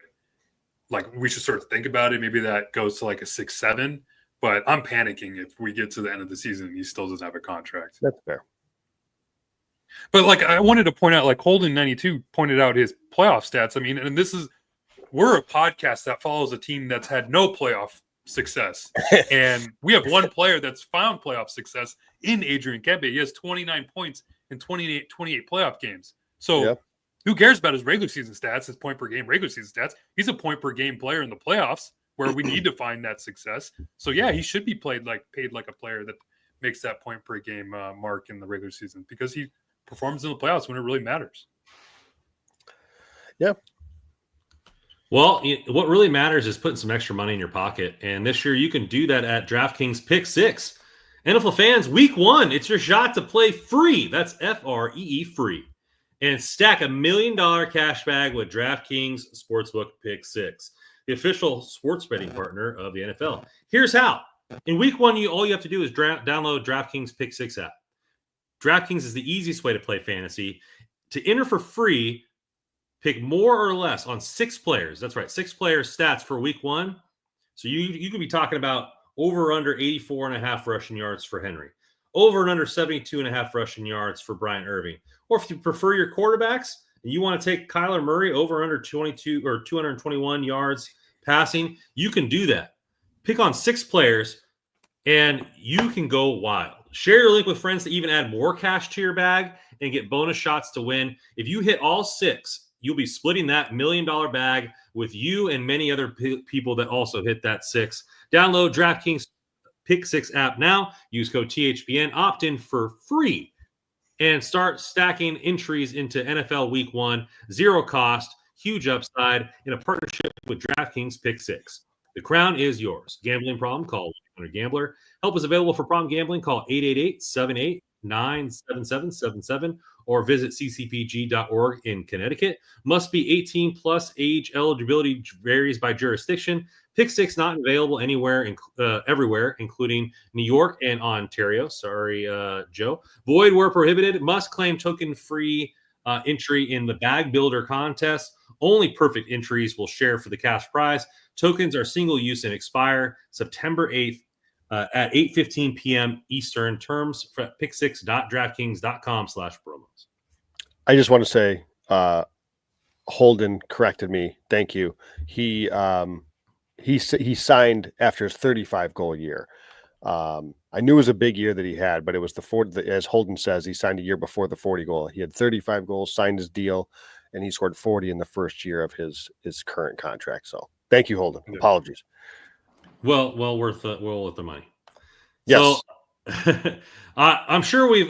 like we should start to think about it. Maybe that goes to like a 6-7, but I'm panicking if we get to the end of the season and he still doesn't have a contract. That's fair. But like, I wanted to point out, like Holden 92 pointed out his playoff stats. I mean, and we're a podcast that follows a team that's had no playoff success. And we have one player that's found playoff success in Adrian Kempe. He has 29 points in 28 playoff games. So who cares about his regular season stats, his point per game regular season stats? He's a point per game player in the playoffs. where we need to find that success. So yeah, he should be paid like a player that makes that point per game mark in the regular season, because he performs in the playoffs when it really matters. Yeah. Well, what really matters is putting some extra money in your pocket. And this year you can do that at DraftKings Pick6. NFL fans, week 1, it's your shot to play free. That's FREE free. And stack $1 million cash bag with DraftKings Sportsbook Pick6, the official sports betting partner of the NFL. Here's how. In week 1, all you have to do is download DraftKings Pick6 app. DraftKings is the easiest way to play fantasy. To enter for free, pick more or less on 6 players. That's right, 6 players stats for week 1. So you could be talking about over or under 84.5 rushing yards for Henry, over and under 72.5 rushing yards for Brian Irving. Or if you prefer your quarterbacks and you want to take Kyler Murray over under 22 or 221 yards passing, you can do that. Pick on 6 players and you can go wild. Share your link with friends to even add more cash to your bag and get bonus shots to win. If you hit all 6, you'll be splitting that $1 million bag with you and many other people that also hit that 6. Download DraftKings Pick6 app now. Use code THPN. Opt in for free and start stacking entries into NFL Week 1. 0 cost, huge upside in a partnership with DraftKings Pick6. The crown is yours. Gambling problem? Call 1-800-GAMBLER. Help is available for problem gambling. Call 888-78-9-7777 or visit ccpg.org in Connecticut. Must be 18 plus. Age eligibility varies by jurisdiction. Pick6 not available anywhere, everywhere, including New York and Ontario. Sorry, Joe. Void where prohibited. Must claim token-free entry in the bag builder contest. Only perfect entries will share for the cash prize. Tokens are single use and expire September 8th at 8:15 p.m. Eastern. Terms for pick6.draftkings.com/promos. I just want to say, Holden corrected me. Thank you. He signed after his 35 goal year. I knew it was a big year that he had, but it was the 40, as Holden says, he signed a year before the 40 goal. He had 35 goals, signed his deal, and he scored 40 in the first year of his current contract. So thank you, Holden. Yeah. Apologies. Well worth the money. Yes. So I'm sure we've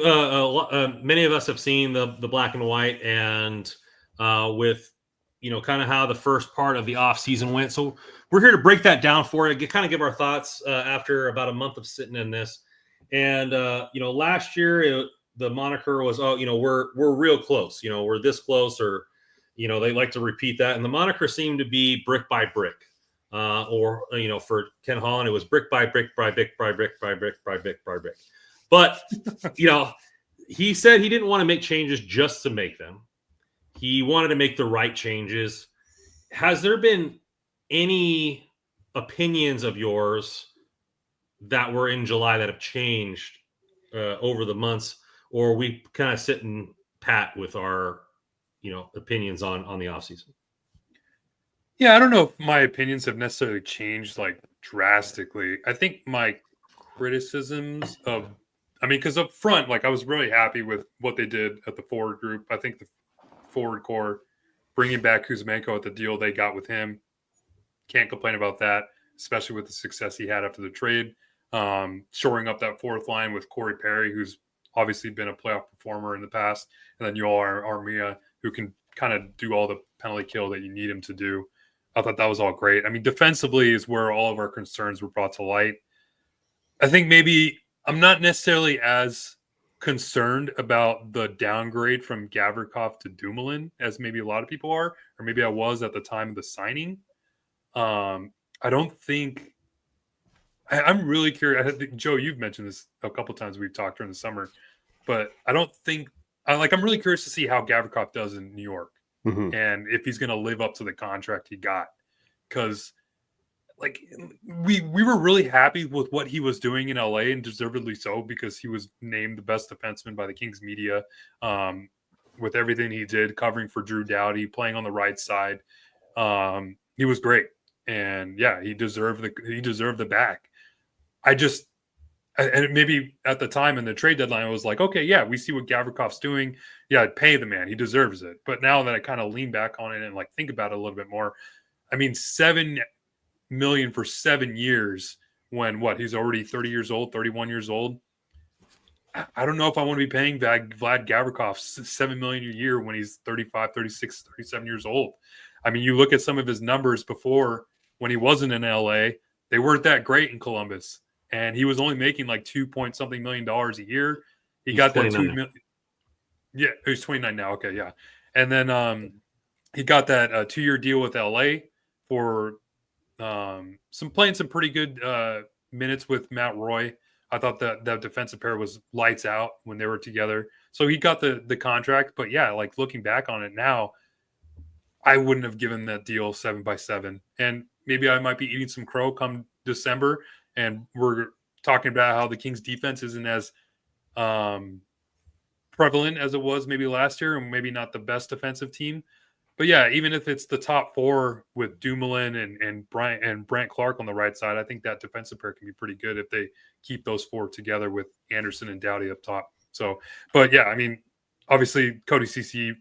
many of us have seen the black and white, and with kind of how the first part of the off season went. So we're here to break that down for you, kind of give our thoughts after about a month of sitting in this. And last year the moniker was, we're real close. We're this close, or they like to repeat that. And the moniker seemed to be brick by brick. Or for Ken Holland, it was brick by brick by brick by brick by brick by brick by brick. But he said he didn't want to make changes just to make them. He wanted to make the right changes. Has there been any opinions of yours that were in July that have changed over the months, or are we kind of sitting pat with our opinions on the offseason? Yeah, I don't know if my opinions have necessarily changed like drastically. I think my criticisms because up front, like I was really happy with what they did at the forward group. I think the forward core, bringing back Kuzmenko at the deal they got with him, can't complain about that, especially with the success he had after the trade. Shoring up that fourth line with Corey Perry, who's obviously been a playoff performer in the past, and then Yoel Armia, who can kind of do all the penalty kill that you need him to do. I thought that was all great. I mean, defensively is where all of our concerns were brought to light. I think maybe I'm not necessarily as concerned about the downgrade from Gavrikov to Dumoulin as maybe a lot of people are, or maybe I was at the time of the signing. I don't think I'm really curious. I think, Joe, you've mentioned this a couple times we've talked during the summer, but I don't think I'm really curious to see how Gavrikov does in New York. Mm-hmm. And if he's going to live up to the contract he got, because like we were really happy with what he was doing in LA, and deservedly so, because he was named the best defenseman by the Kings media with everything he did, covering for Drew Doughty, playing on the right side. He was great, and yeah, he deserved the back. And maybe at the time in the trade deadline, I was like, okay, yeah, we see what Gavrikov's doing. Yeah, I'd pay the man. He deserves it. But now that I kind of lean back on it and like think about it a little bit more, I mean, 7 million for 7 years when he's already 30 years old, 31 years old. I don't know if I want to be paying Vlad Gavrikov $7 million a year when he's 35, 36, 37 years old. I mean, you look at some of his numbers before when he wasn't in LA, they weren't that great in Columbus. And he was only making like $2-something million a year. He's got 29. That $2 million. Yeah, he's 29 now. Okay, yeah. And then he got that 2-year deal with LA for playing some pretty good minutes with Matt Roy. I thought that defensive pair was lights out when they were together. So he got the contract. But yeah, like looking back on it now, I wouldn't have given that deal 7x7. And maybe I might be eating some crow come December. And we're talking about how the Kings defense isn't as prevalent as it was maybe last year, and maybe not the best defensive team. But yeah, even if it's the top 4 with Dumoulin and Brant Clark on the right side, I think that defensive pair can be pretty good if they keep those 4 together with Anderson and Doughty up top. So, but yeah, I mean, obviously Cody Ceci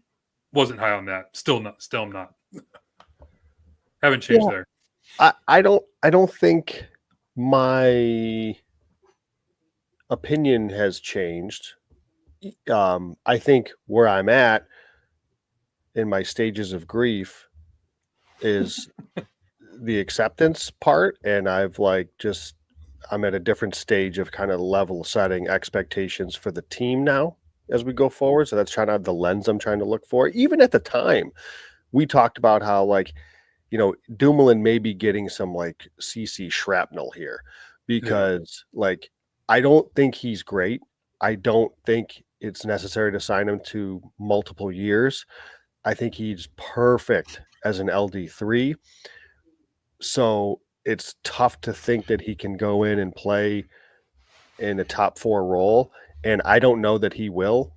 wasn't high on that. Still not. Haven't changed there. I don't think my opinion has changed. I think where I'm at in my stages of grief is the acceptance part. And I'm at a different stage of kind of level setting expectations for the team now as we go forward. So that's kind of the lens I'm trying to look for. Even at the time, we talked about how Dumoulin may be getting some CC shrapnel here because I don't think he's great. I don't think it's necessary to sign him to multiple years. I think he's perfect as an LD3. So it's tough to think that he can go in and play in a top 4 role. And I don't know that he will.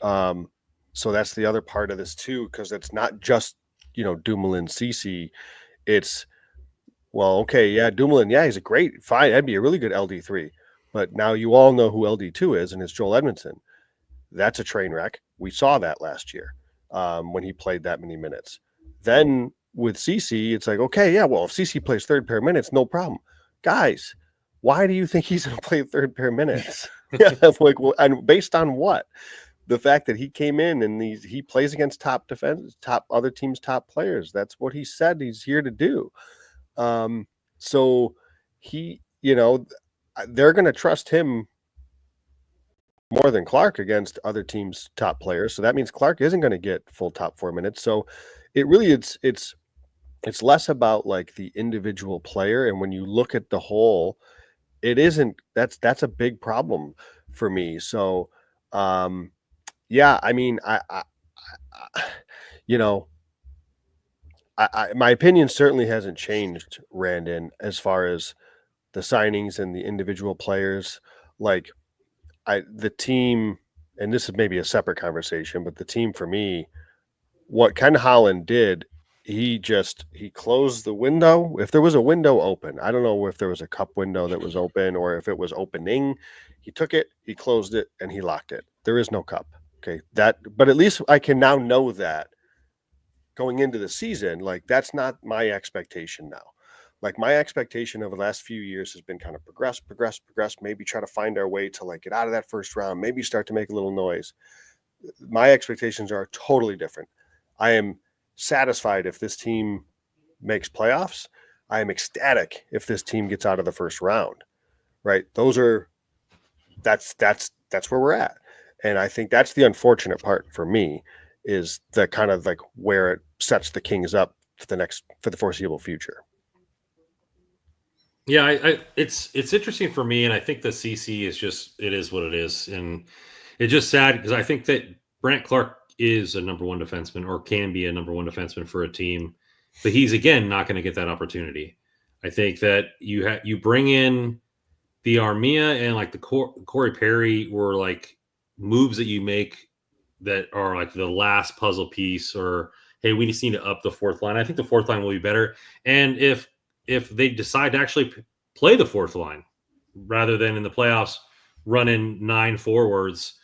So that's the other part of this too, because it's not just, Dumoulin, Ceci. It's, Dumoulin, he's fine. That'd be a really good LD3. But now you all know who LD2 is, and it's Joel Edmondson. That's a train wreck. We saw that last year when he played that many minutes. Then with Ceci, it's if Ceci plays third pair minutes, no problem. Guys, why do you think he's going to play third pair minutes? And based on what? The fact that he came in and he plays against top other teams' top players. That's what he said he's here to do. So he, they're going to trust him more than Clark against other teams' top players. So that means Clark isn't going to get full top 4 minutes. So it really, it's less about the individual player. And when you look at the whole, it isn't, that's a big problem for me. So, I mean, my opinion certainly hasn't changed, Randon, as far as the signings and the individual players. The team, and this is maybe a separate conversation, but the team for me, what Ken Holland did, he closed the window. If there was a window open, I don't know if there was a cup window that was open or if it was opening, he took it, he closed it, and he locked it. There is no cup. Okay. But at least I can now know that going into the season, that's not my expectation now. My expectation over the last few years has been kind of progress, maybe try to find our way to get out of that first round, maybe start to make a little noise. My expectations are totally different. I am satisfied if this team makes playoffs. I am ecstatic if this team gets out of the first round, right? That's where we're at. And I think that's the unfortunate part for me is the kind of where it sets the Kings up for the foreseeable future. Yeah, it's interesting for me, and I think the CC it is what it is, and it's just sad because I think that Brant Clark is a number 1 defenseman or can be a number 1 defenseman for a team, but he's again not going to get that opportunity. I think that you bring in the Armia and the Corey Perry were moves that you make that are the last puzzle piece, or hey, we just need to up the 4th line. I think the 4th line will be better, and if they decide to actually play the 4th line rather than in the playoffs run in 9 forwards,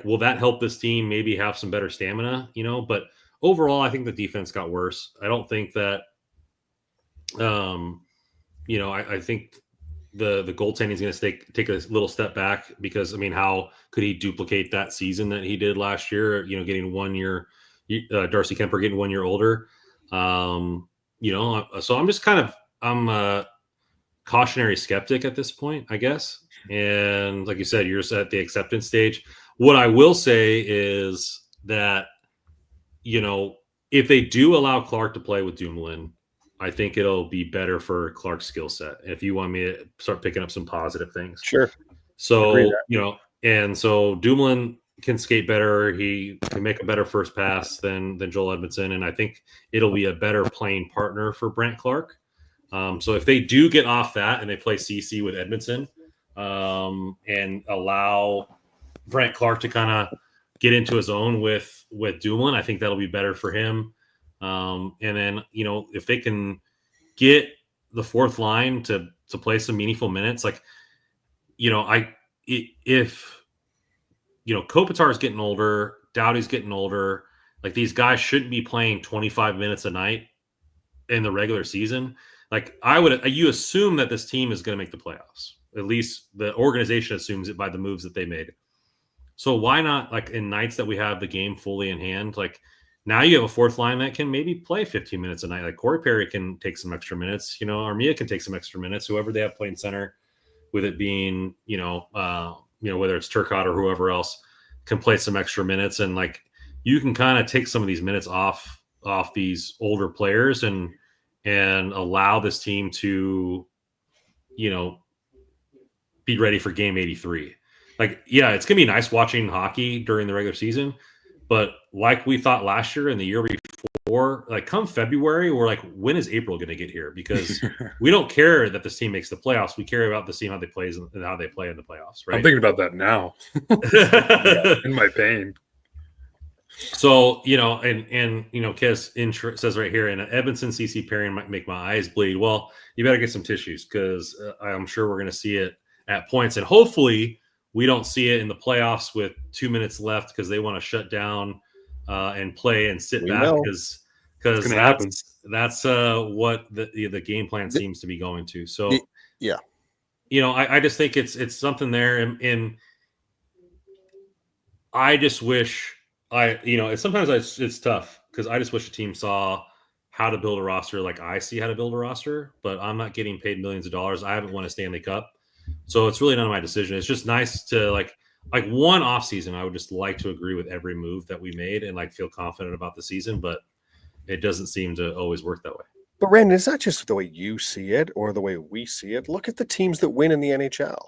will that help this team maybe have some better stamina, But overall, I think the defense got worse. I don't think that I think the goaltending is going to take a little step back because, I mean, how could he duplicate that season that he did last year? Getting 1 year, Darcy Kemper getting 1 year older. So I'm just I'm a cautionary skeptic at this point, I guess. And like you said, you're just at the acceptance stage. What I will say is that, if they do allow Clark to play with Dumoulin, I think it'll be better for Clark's skill set. If you want me to start picking up some positive things. Sure. So, and so Dumoulin can skate better. He can make a better first pass than Joel Edmondson. And I think it'll be a better playing partner for Brent Clark. So if they do get off that and they play CC with Edmondson and allow Brent Clark to kind of get into his own with Dumoulin, I think that'll be better for him. And then, if they can get the fourth line to play some meaningful minutes, if Kopitar is getting older, Doughty's getting older, like these guys shouldn't be playing 25 minutes a night in the regular season. Like you assume that this team is going to make the playoffs. At least the organization assumes it by the moves that they made. So why not, like, in nights that we have the game fully in hand, like now you have a fourth line that can maybe play 15 minutes a night. Like Corey Perry can take some extra minutes, Armia can take some extra minutes, whoever they have playing center, with it being, whether it's Turcotte or whoever else can play some extra minutes. And like, you can kind of take some of these minutes off these older players and allow this team to, be ready for game 83. Like, yeah, it's going to be nice watching hockey during the regular season, but like we thought last year and the year before, like come February, we're like, when is April going to get here? Because we don't care that this team makes the playoffs. We care about the team, how they play and how they play in the playoffs, right? I'm thinking about that now in my pain. So, Kes says right here, and Edmondson CC pairing might make my eyes bleed. Well, you better get some tissues because I'm sure we're going to see it at points, and hopefully we don't see it in the playoffs with 2 minutes left because they want to shut down and play and sit back because that's what the game plan seems to be going to. So yeah, I just think it's something there, and I just wish sometimes it's tough because I just wish a team saw how to build a roster like I see how to build a roster, but I'm not getting paid millions of dollars. I haven't won a Stanley Cup. So it's really none of my decision. It's just nice to like one off season. I would just like to agree with every move that we made and like feel confident about the season, but it doesn't seem to always work that way. But Brandon, it's not just the way you see it or the way we see it. Look at the teams that win in the NHL,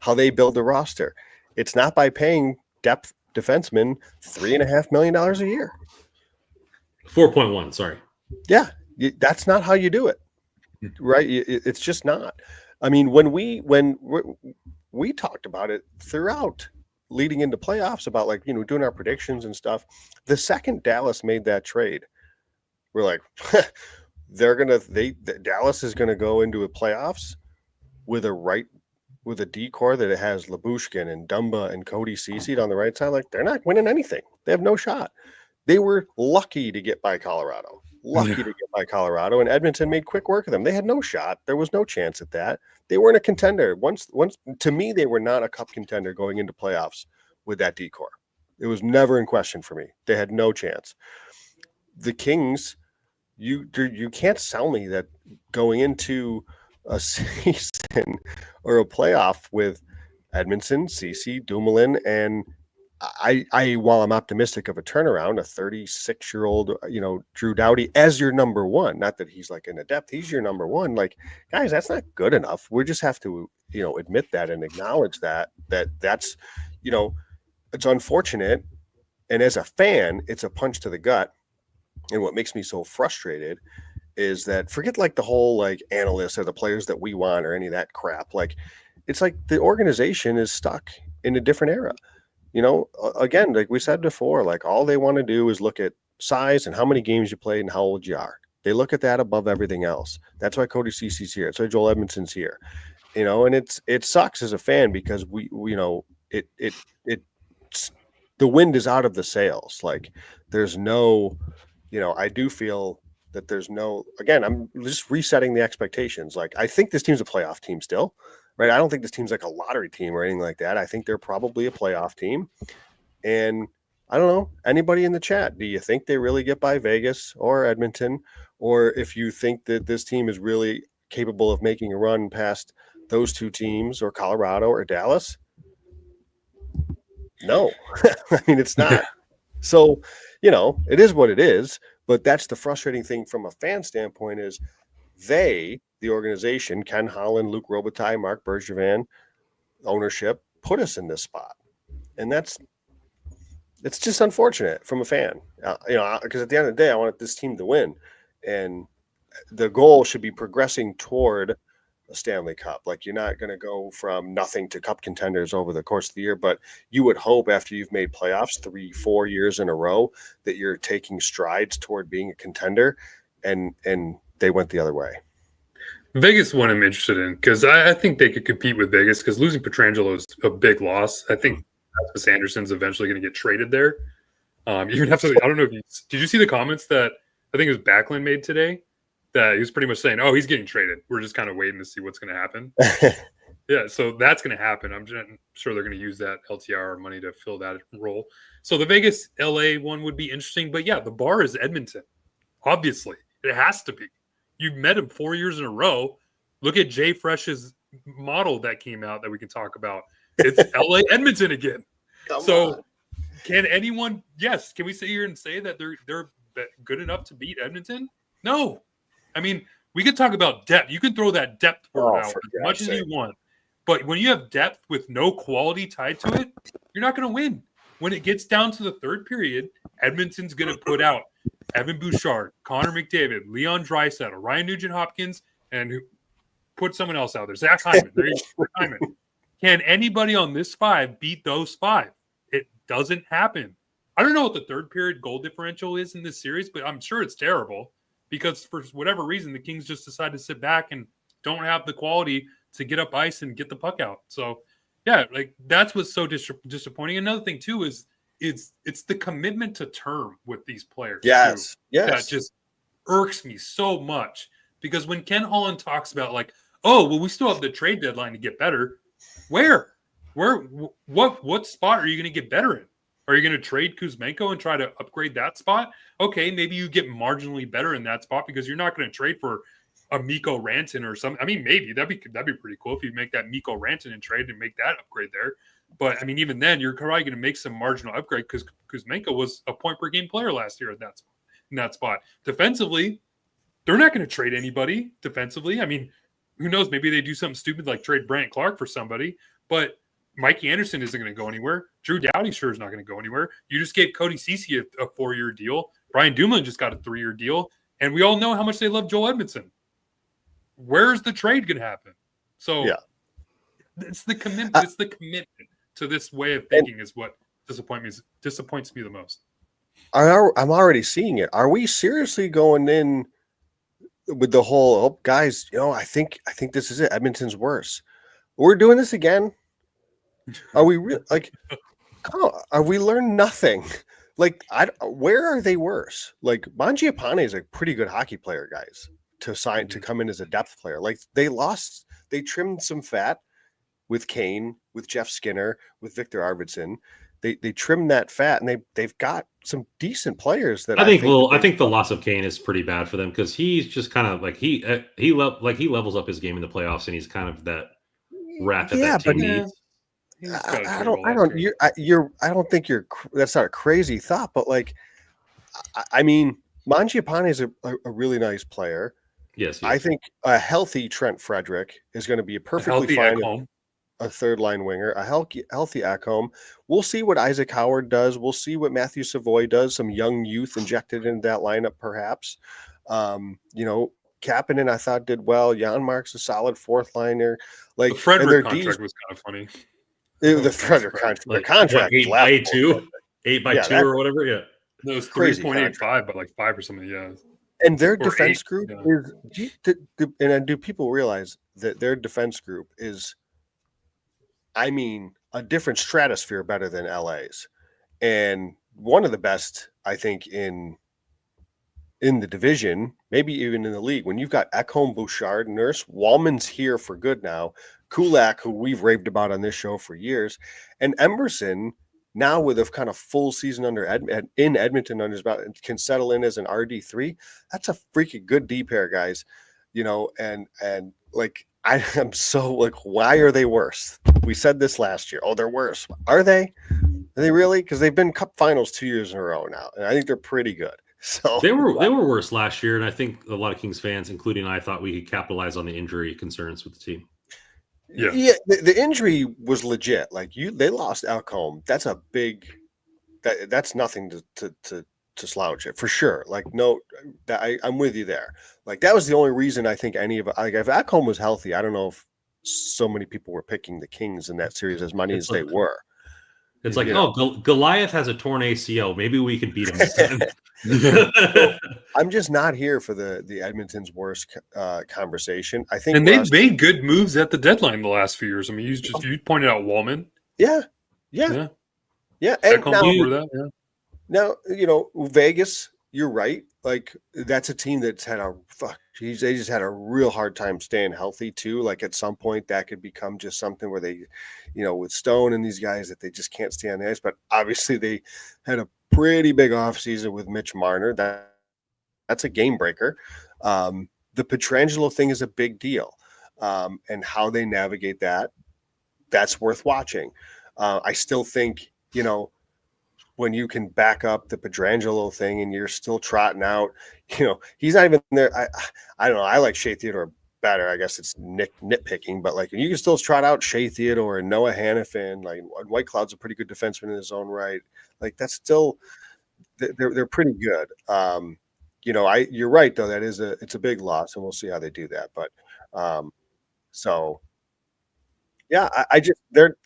how they build the roster. It's not by paying depth defensemen $3.5 million a year. 4.1. Sorry. Yeah, that's not how you do it, right? It's just not. I mean, when we talked about it throughout leading into playoffs about doing our predictions and stuff, the second Dallas made that trade, we're like, Dallas is going to go into a playoffs with a decor that it has Labushkin and Dumba and Cody Ceci on the right side. Like, they're not winning anything. They have no shot. They were lucky to get by Colorado. And Edmonton made quick work of them. They had no shot. There was no chance at that. They weren't a contender. Once to me, they were not a cup contender going into playoffs with that decor. It was never in question for me. They had no chance. The Kings, you can't sell me that going into a season or a playoff with Edmondson, Ceci, Dumoulin, and I while I'm optimistic of a turnaround, a 36-year-old, Drew Doughty as your number one. Not that he's like an adept, he's your number one. Like, guys, that's not good enough. We just have to, admit that and acknowledge that's, it's unfortunate. And as a fan, it's a punch to the gut. And what makes me so frustrated is that forget like the whole like analysts or the players that we want or any of that crap. Like, it's like the organization is stuck in a different era. Again, like we said before, like all they want to do is look at size and how many games you played and how old you are. They look at that above everything else. That's why Cody Ceci's here. That's why Joel Edmondson's here. And it sucks as a fan because the wind is out of the sails. Like there's no, I do feel that there's no, again, I'm just resetting the expectations. Like, I think this team's a playoff team still, right? I don't think this team's like a lottery team or anything like that. I think they're probably a playoff team. And I don't know, anybody in the chat, do you think they really get by Vegas or Edmonton? Or if you think that this team is really capable of making a run past those two teams or Colorado or Dallas? No, I mean, it's not. So, it is what it is, but that's the frustrating thing from a fan standpoint is the organization, Ken Holland, Luc Robitaille, Marc Bergevin, ownership, put us in this spot. And it's just unfortunate from a fan, because at the end of the day, I want this team to win. And the goal should be progressing toward a Stanley Cup. Like, you're not going to go from nothing to cup contenders over the course of the year, but you would hope after you've made playoffs 3-4 years in a row that you're taking strides toward being a contender, and they went the other way. Vegas one I'm interested in because I think they could compete with Vegas because losing Pietrangelo is a big loss. I think Rasmus Anderson's eventually going to get traded there. Even after, I don't know if did you see the comments that I think it was Backlund made today? That he was pretty much saying, "Oh, he's getting traded. We're just kind of waiting to see what's going to happen." Yeah, so that's going to happen. I'm sure they're going to use that LTR money to fill that role. So the Vegas LA one would be interesting, but yeah, the bar is Edmonton. Obviously, it has to be. You've met him 4 years in a row. Look at Jay Fresh's model that came out that we can talk about. It's LA Edmonton again. Come on. Can anyone? Yes, can we sit here and say that they're good enough to beat Edmonton? No. I mean, we could talk about depth. You can throw that depth word out as much as you want. But when you have depth with no quality tied to it, you're not going to win. When it gets down to the third period, Edmonton's going to put out Evan Bouchard, Connor McDavid, Leon Draisaitl, Ryan Nugent-Hopkins, and put someone else out there. Zach Hyman. There you go, Hyman. Can anybody on this five beat those five? It doesn't happen. I don't know what the third period goal differential is in this series, but I'm sure it's terrible. Because for whatever reason, the Kings just decide to sit back and don't have the quality to get up ice and get the puck out. So, yeah, like that's what's so disappointing. Another thing too is it's the commitment to term with these players. Yes, yes, that just irks me so much. Because when Ken Holland talks about like, oh, well, we still have the trade deadline to get better. Where, what spot are you going to get better in? Are you going to trade Kuzmenko and try to upgrade that spot? Okay, maybe you get marginally better in that spot because you're not going to trade for a Mikko Rantanen or something. I mean, maybe that'd be pretty cool if you make that Mikko Rantanen trade and make that upgrade there. But I mean, even then, you're probably going to make some marginal upgrade because Kuzmenko was a point per game player last year in that spot. Defensively, they're not going to trade anybody defensively. I mean, who knows? Maybe they do something stupid like trade Brant Clark for somebody, but Mikey Anderson isn't going to go anywhere. Drew Doughty sure is not going to go anywhere. You just gave Cody Ceci a 4-year deal. Brian Dumoulin just got a 3-year deal. And we all know how much they love Joel Edmondson. Where's the trade going to happen? So yeah. It's the commitment. It's the commitment to this way of thinking is what disappoints me the most. I'm already seeing it. Are we seriously going in with the whole, guys, I think this is it. Edmonton's worse. We're doing this again. Are we really like? Are we learn nothing? Like, where are they worse? Like, Mangiapane is a pretty good hockey player, guys. To come in as a depth player, like they trimmed some fat with Kane, with Jeff Skinner, with Victor Arvidsson. They trimmed that fat, and they've got some decent players. That I think the loss of Kane is pretty bad for them because he's just kind of like he levels up his game in the playoffs, and he's kind of that rat that team needs. I don't think that's not a crazy thought, but like, I mean, Mangiapane is a really nice player. Yes. I think a healthy Trent Frederick is going to be a perfectly fine a third line winger, a healthy Ekholm. We'll see what Isaac Howard does. We'll see what Matthew Savoy does. Some young youth injected into that lineup, perhaps. Kapanen, I thought, did well. Jan Mark's a solid fourth liner. Like, the Frederick contract was kind of funny. The Frederick contract, the contract, 8 by 2 or whatever. Yeah, it was 3.85, but like 5 or something. Yeah, and their defense group is. And do people realize that their defense group is? I mean, a different stratosphere better than LA's, and one of the best, I think, in in the division, maybe even in the league, when you've got Ekholm, Bouchard, Nurse, Wallman's here for good now, Kulak, who we've raved about on this show for years, and Emerson now with a kind of full season under in Edmonton under his belt can settle in as an RD3. That's a freaking good D pair, guys. And like I'm so like, why are they worse? We said this last year. Oh, they're worse. Are they? Are they really? Because they've been Cup Finals 2 years in a row now, and I think they're pretty good. So they were worse last year, and I think a lot of Kings fans, including I, thought we could capitalize on the injury concerns with the team. Yeah. The injury was legit. Like they lost Ekholm. That's a big. That's nothing to slouch it for sure. Like no, I'm with you there. Like that was the only reason I think any of like if Ekholm was healthy, I don't know if so many people were picking the Kings in that series as many as they were. It's like, Goliath has a torn ACL. Maybe we can beat him this time. So, I'm just not here for the Edmonton's worst conversation. I think, and they've made good moves at the deadline the last few years. I mean, you pointed out Wallman. Yeah. And now, Vegas, you're right. Like that's a team that's had they just had a real hard time staying healthy too. Like at some point that could become just something where they, with Stone and these guys that they just can't stay on the ice. But obviously they had a pretty big offseason with Mitch Marner. That's a game breaker. The Pietrangelo thing is a big deal. And how they navigate that's worth watching. I still think, when you can back up the Pietrangelo thing and you're still trotting out, he's not even there. I don't know. I like Shea Theodore better. I guess it's nitpicking, but like you can still trot out Shea Theodore and Noah Hannafin. Like White Cloud's a pretty good defenseman in his own right. Like that's still they're pretty good. You're right though. It's a big loss, and we'll see how they do that. But so. Yeah, I just they're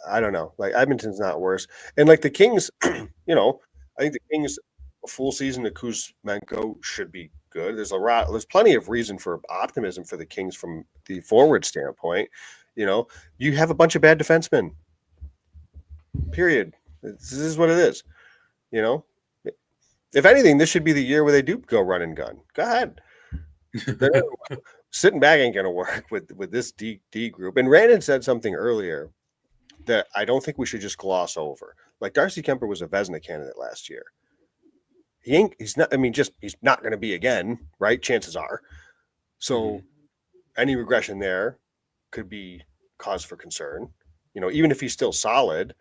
I don't know. Like Edmonton's not worse, and like the Kings, I think the Kings a full season of Kuzmenko should be good. There's plenty of reason for optimism for the Kings from the forward standpoint. You have a bunch of bad defensemen. Period. This is what it is. If anything, this should be the year where they do go run and gun. Go ahead. Sitting back ain't going to work with this D group. And Randon said something earlier that I don't think we should just gloss over. Like Darcy Kemper was a Vezina candidate last year. He's not going to be again, right? Chances are. So any regression there could be cause for concern. Even if he's still solid,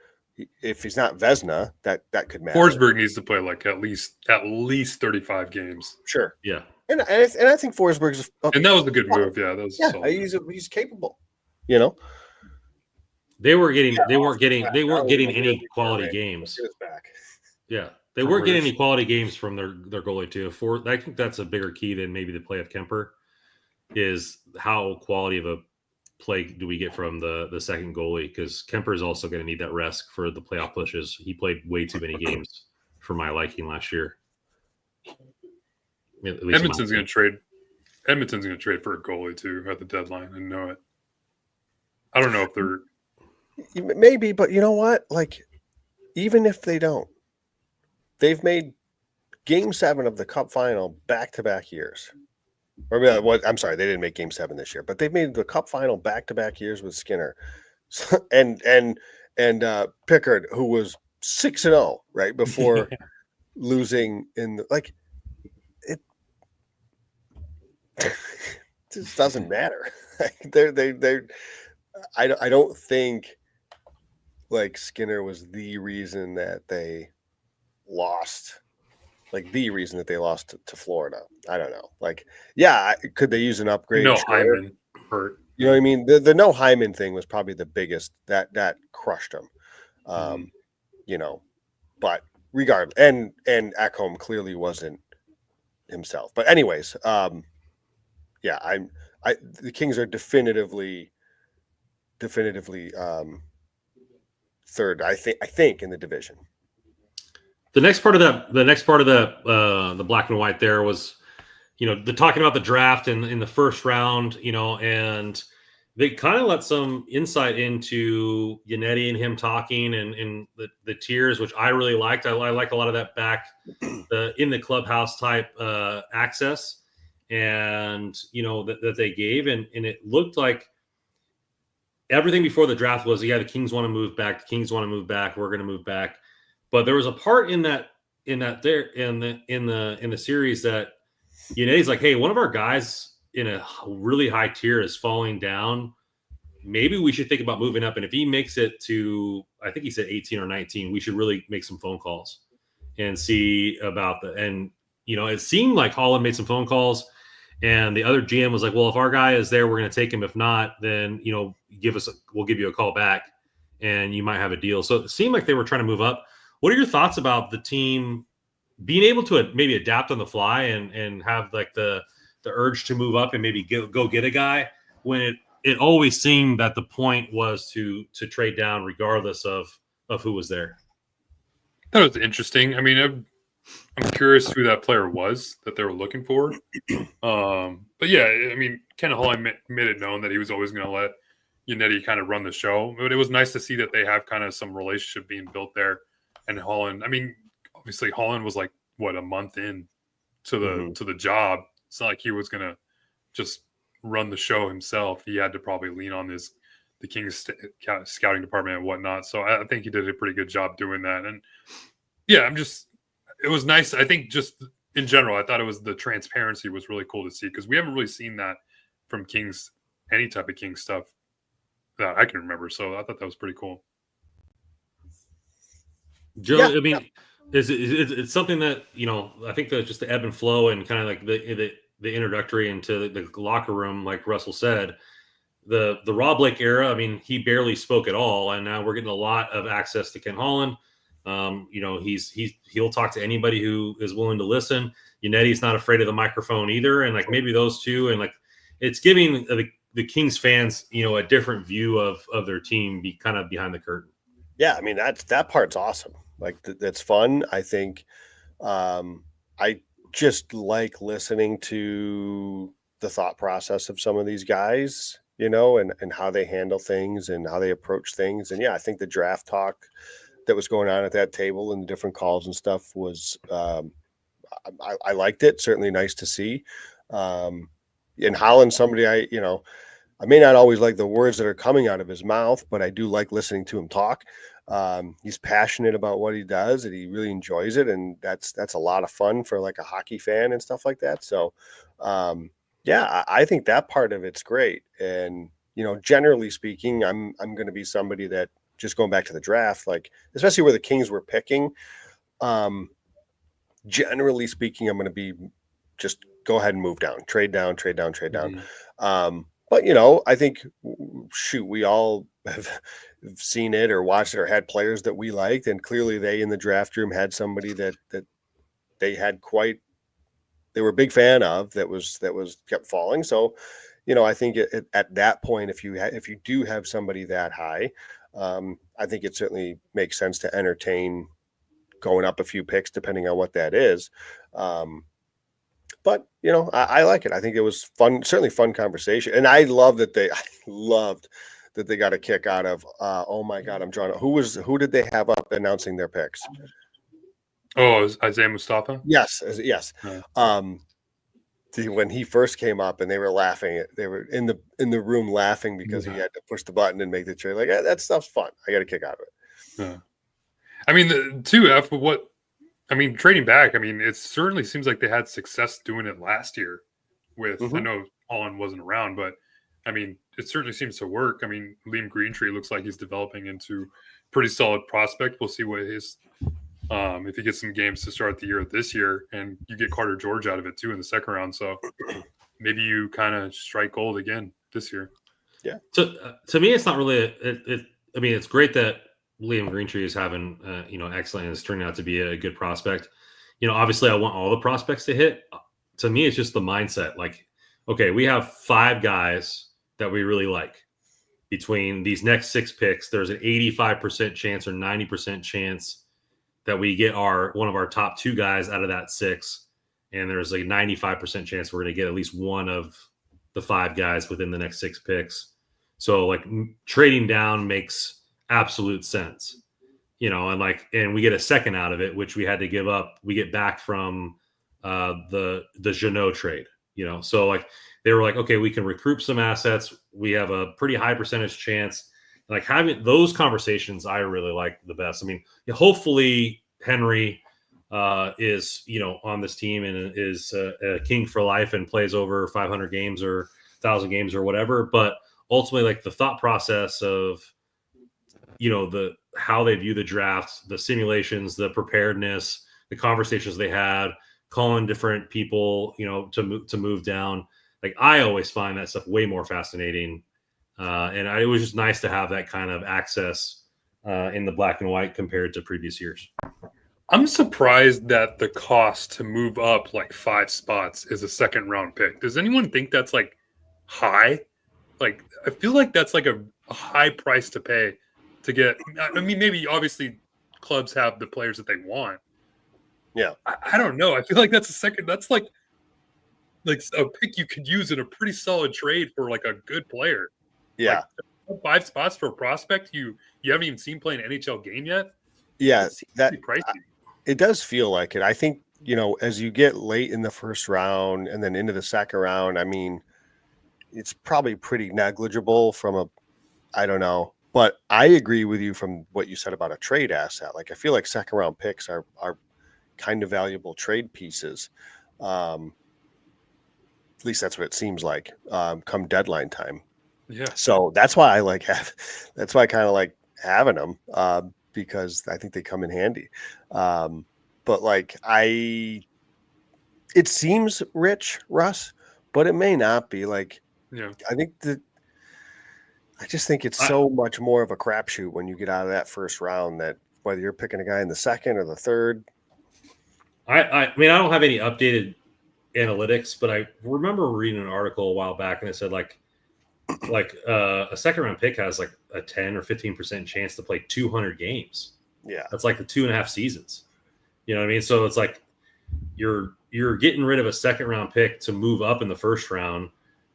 if he's not Vezina, that could matter. Forsberg needs to play like at least 35 games. Sure. Yeah. And I think Forsberg's and that was a good move. Yeah, that was he's capable. They weren't getting any quality games. Yeah, they weren't getting any quality games from their goalie too. I think that's a bigger key than maybe the play of Kemper. Is how quality of a play do we get from the second goalie? Because Kemper is also going to need that rest for the playoff pushes. He played way too many games for my liking last year. Edmonton's going to trade for a goalie too at the deadline. I know it. I don't know if they're maybe, but you know what? Like, even if they don't, they've made Game 7 of the Cup Final back-to-back years. Or what? I'm sorry, they didn't make Game 7 this year, but they've made the Cup Final back-to-back years with Skinner, and Pickard, who was 6-0 right before losing in the, like. It just doesn't matter. I don't think like Skinner was the reason that they lost. Like the reason that they lost to Florida. I don't know. Like, yeah, could they use an upgrade? No, Hyman hurt. You know what I mean? The no Hyman thing was probably the biggest that crushed them. But regardless, and Ekholm clearly wasn't himself. But anyways, yeah, the Kings are definitively third. I think in the division. The next part of the black and white there was, the talking about the draft in the first round, and they kind of let some insight into Yannetti and him talking and the tiers, which I really liked. I liked a lot of that back in the clubhouse type access, and that they gave, and it looked like everything before the draft was, the Kings want to move back, the Kings want to move back, we're going to move back. But there was a part in the series that he's like, hey, one of our guys in a really high tier is falling down. Maybe we should think about moving up. And if he makes it to, I think he said 18 or 19, we should really make some phone calls and see about that. And, it seemed like Holland made some phone calls, and the other GM was like, well, if our guy is there, we're going to take him. If not, then, we'll give you a call back and you might have a deal. So it seemed like they were trying to move up. What are your thoughts about the team being able to maybe adapt on the fly and have like the urge to move up and maybe go get a guy when it always seemed that the point was to trade down regardless of who was there? That was interesting. I mean, I'm curious who that player was that they were looking for. But yeah, I mean, Ken Holland made it known that he was always going to let Yannetti kind of run the show. But it was nice to see that they have kind of some relationship being built there. And Holland, I mean, obviously Holland was like, what, a month in to the job. It's not like he was going to just run the show himself. He had to probably lean on the Kings scouting department and whatnot. So I think he did a pretty good job doing that. And yeah, it was nice. I think just in general, I thought the transparency was really cool to see, because we haven't really seen that from Kings, any type of Kings stuff that I can remember. So I thought that was pretty cool. Joe, yeah. I mean, it's something that, I think that just the ebb and flow and kind of like the introductory into the locker room, like Russell said, the Rob Blake era, I mean, he barely spoke at all. And now we're getting a lot of access to Ken Holland. He'll talk to anybody who is willing to listen. Yannetti's not afraid of the microphone either. And like maybe those two, and like it's giving the Kings fans, a different view of their team be kind of behind the curtain. Yeah. I mean, that part's awesome. Like that's fun. I think, I just like listening to the thought process of some of these guys, and how they handle things and how they approach things. And yeah, I think the draft talk that was going on at that table and the different calls and stuff was, I liked it. Certainly nice to see. In Holland, somebody I may not always like the words that are coming out of his mouth, but I do like listening to him talk. He's passionate about what he does and he really enjoys it. And that's a lot of fun for like a hockey fan and stuff like that. So, yeah, I think that part of it's great. And, generally speaking, I'm going to be somebody that, just going back to the draft, like, especially where the Kings were picking, generally speaking, I'm going to be just go ahead and move down, trade down. Mm-hmm. But, I think, we all have seen it or watched it or had players that we liked. And clearly they in the draft room had somebody that they had they were a big fan of that was kept falling. So, I think at that point, if you do have somebody that high, I think it certainly makes sense to entertain going up a few picks, depending on what that is. But, I like it. I think it was fun, certainly fun conversation. And I loved that they got a kick out of, oh my God, I'm drawing. Who did they have up announcing their picks? Oh, it was Isaiah Mustafa? Yes. Yeah. When he first came up and they were laughing, they were in the room laughing because he had to push the button and make the trade. Like, that stuff's fun. I got a kick out of it. Yeah. I mean, trading back, I mean, it certainly seems like they had success doing it last year with, I know Holland wasn't around, but I mean, it certainly seems to work. I mean, Liam Greentree looks like he's developing into pretty solid prospect. We'll see what his, if he gets some games to start the year this year, and you get Carter George out of it too in the second round. So maybe you kind of strike gold again this year. Yeah. To me, it's not really, I mean, it's great that Liam Greentree is having, excellent, and it's turning out to be a good prospect. Obviously I want all the prospects to hit. To me, it's just the mindset. Like, okay, we have 5 guys that we really like. Between these next 6 picks, there's an 85% chance or 90% chance that we get one of our top 2 guys out of that 6. And there's a 95% chance we're going to get at least one of the 5 guys within the next 6 picks. So like trading down makes absolute sense, and we get a second out of it, which we had to give up. We get back from the Jeannot trade, so like they were like, okay, we can recruit some assets. We have a pretty high percentage chance. Like having those conversations, I really like the best. I mean, hopefully Henry is, on this team and is a king for life and plays over 500 games or 1,000 games or whatever. But ultimately, like the thought process of, how they view the draft, the simulations, the preparedness, the conversations they had, calling different people, to move down. Like I always find that stuff way more fascinating. It was just nice to have that kind of access in the black and white compared to previous years. I'm surprised that the cost to move up like 5 spots is a second round pick. Does anyone think that's like high? Like, I feel like that's like a high price to pay to get. I mean, maybe obviously clubs have the players that they want. Yeah. I don't know. I feel like that's like a pick you could use in a pretty solid trade for like a good player. Yeah. Like 5 spots for a prospect you haven't even seen play an NHL game yet. Yeah. That pricey. It does feel like it. I think, as you get late in the first round and then into the second round, I mean, it's probably pretty negligible I don't know. But I agree with you from what you said about a trade asset. Like I feel like second round picks are kind of valuable trade pieces. At least that's what it seems like come deadline time. Yeah. So that's why I that's why I kind of like having them because I think they come in handy. But like it seems rich, Russ, but it may not be. Like, yeah, I just think it's so much more of a crapshoot when you get out of that first round that whether you're picking a guy in the second or the third. I mean, I don't have any updated analytics, but I remember reading an article a while back and it said like a second round pick has like a 10 or 15% chance to play 200 games. Yeah. That's like the 2.5 seasons. You know what I mean? So it's like you're getting rid of a second round pick to move up in the first round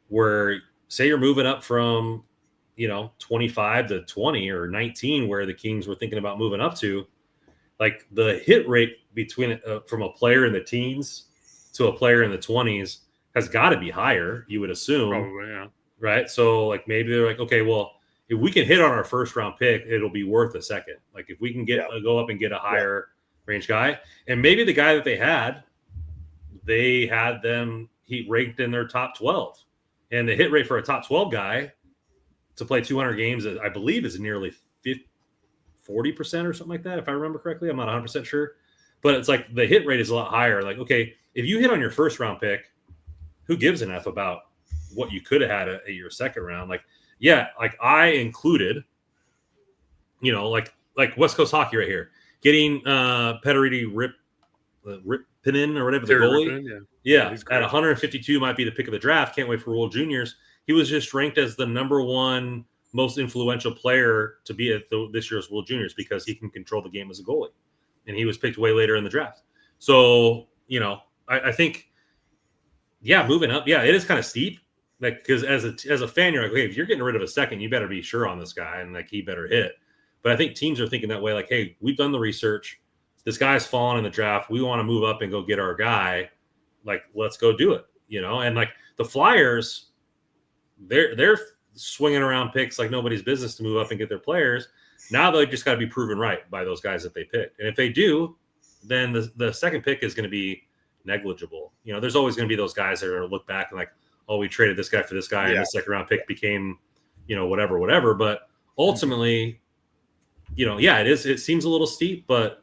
where say you're moving up from, 25 to 20 or 19, where the Kings were thinking about moving up to. Like the hit rate between from a player in the teens to a player in the 20s has got to be higher, you would assume. probably, yeah. Right. So like maybe they're like, okay, well, if we can hit on our first round pick, it'll be worth a second. Like if we can go up and get a higher range guy, and maybe the guy that they had them he ranked in their top 12, and the hit rate for a top 12 guy to play 200 games, I believe, is nearly 40% or something like that. If I remember correctly, I'm not 100% sure, but it's like the hit rate is a lot higher. Like, okay, if you hit on your first round pick, who gives an F about what you could have had at your second round? Like, yeah, like I included, like West Coast hockey right here, getting Peteriti Rippinen or whatever, the goalie. Rippinen, yeah, at 152 might be the pick of the draft. Can't wait for World Juniors. He was just ranked as the number 1 most influential player to be at this year's World Juniors because he can control the game as a goalie, and he was picked way later in the draft. So I think, moving up, it is kind of steep. Like, because as a fan, you're like, okay, if you're getting rid of a second, you better be sure on this guy and like he better hit. But I think teams are thinking that way, like, hey, we've done the research. This guy's fallen in the draft. We want to move up and go get our guy. Like, let's go do it. And like the Flyers, they're swinging around picks like nobody's business to move up and get their players. Now they just got to be proven right by those guys that they pick. And if they do, then the second pick is going to be negligible. There's always going to be those guys that are going to look back and like, oh, we traded this guy for this guy, and the second round pick became, whatever. But ultimately, it seems a little steep. But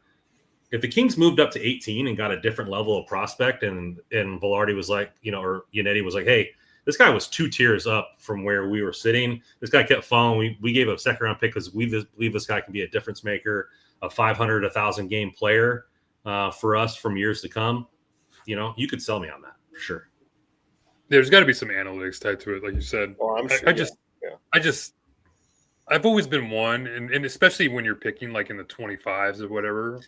if the Kings moved up to 18 and got a different level of prospect, and Velarde was like, or Yannetti was like, hey, this guy was 2 tiers up from where we were sitting. This guy kept falling. We gave a second round pick because we believe this guy can be a difference maker, a 500, 1,000 game player for us from years to come. You could sell me on that for sure. There's got to be some analytics tied to it, like you said. Oh, I'm sure. I've always been one, and especially when you're picking like in the 25s or whatever.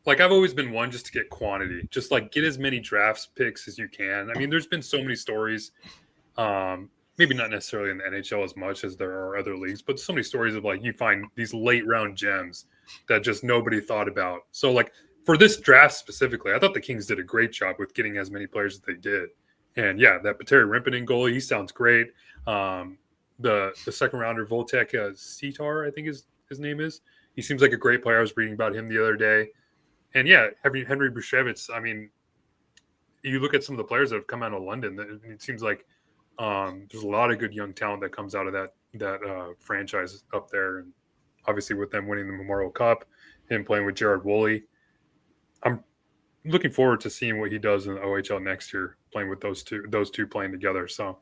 Like I've always been one just to get quantity, just like get as many drafts picks as you can. I mean, there's been so many stories maybe not necessarily in the NHL as much as there are other leagues, but so many stories of like you find these late round gems that just nobody thought about. So like for this draft specifically, I thought the Kings did a great job with getting as many players as they did. And yeah, that Pateri Rimpinen goalie, he sounds great. The second rounder Voltek Sitar, I think his name is. He seems like a great player. I was reading about him the other day. And yeah, Henry Bushevitz, I mean, you look at some of the players that have come out of London, it seems like there's a lot of good young talent that comes out of that franchise up there. And obviously with them winning the Memorial Cup, him playing with Jared Woolley, I'm looking forward to seeing what he does in the OHL next year, playing with those two playing together. So,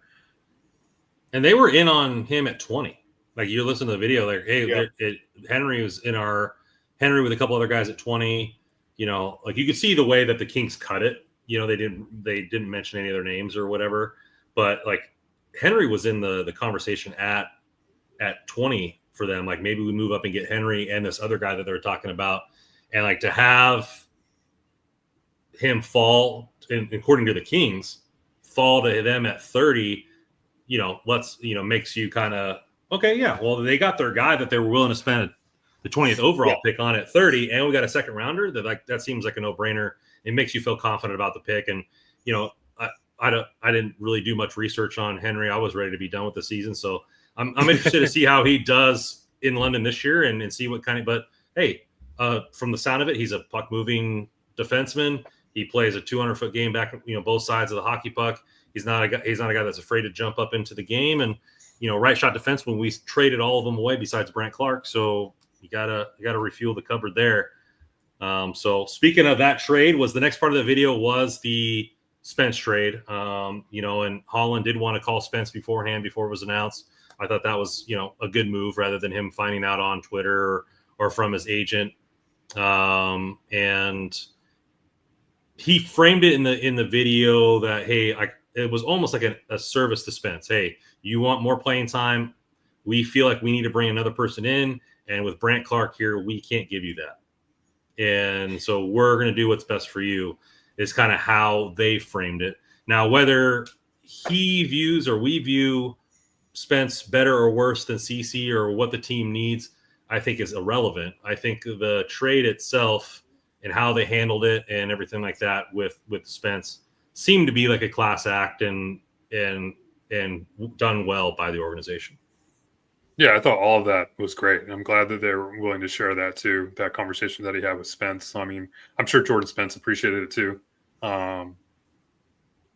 and they were in on him at 20. Like you listen to the video, like, hey, Yeah. Henry was in our Henry with a couple other guys at 20. You know, like you could see the way that the Kings cut it. You know, they didn't mention any of their names or whatever, but like Henry was in the conversation at 20 for them. Like maybe we move up and get Henry and this other guy that they were talking about, and like to have him fall, according to the Kings, fall to them at 30. You know, makes you kind of okay. Yeah, well, they got their guy that they were willing to spend the 20th overall pick on at 30, and we got a second rounder. That seems like a no brainer. It makes you feel confident about the pick. And you know, I didn't really do much research on Henry. I was ready to be done with the season, so I'm interested to see how he does in London this year and see what kind of. But hey, from the sound of it, he's a puck moving defenseman. He plays a 200-foot game back, both sides of the hockey puck. He's not a guy that's afraid to jump up into the game. And right shot defenseman, we traded all of them away besides Brant Clark, so you gotta refuel the cupboard there. So speaking of that trade, was the next part of the video was the Spence trade. And Holland did want to call Spence beforehand before it was announced. I thought that was a good move rather than him finding out on Twitter or from his agent. And he framed it in the video that, hey, it was almost like a service to Spence. Hey, you want more playing time? We feel like we need to bring another person in, and with Brant Clark here, we can't give you that. And so we're going to do what's best for you is kind of how they framed it. Now, whether he views or we view Spence better or worse than CC or what the team needs, I think is irrelevant. I think the trade itself and how they handled it and everything like that with Spence seemed to be like a class act and done well by the organization. Yeah, I thought all of that was great. And I'm glad that they were willing to share that too, that conversation that he had with Spence. I mean, I'm sure Jordan Spence appreciated it too.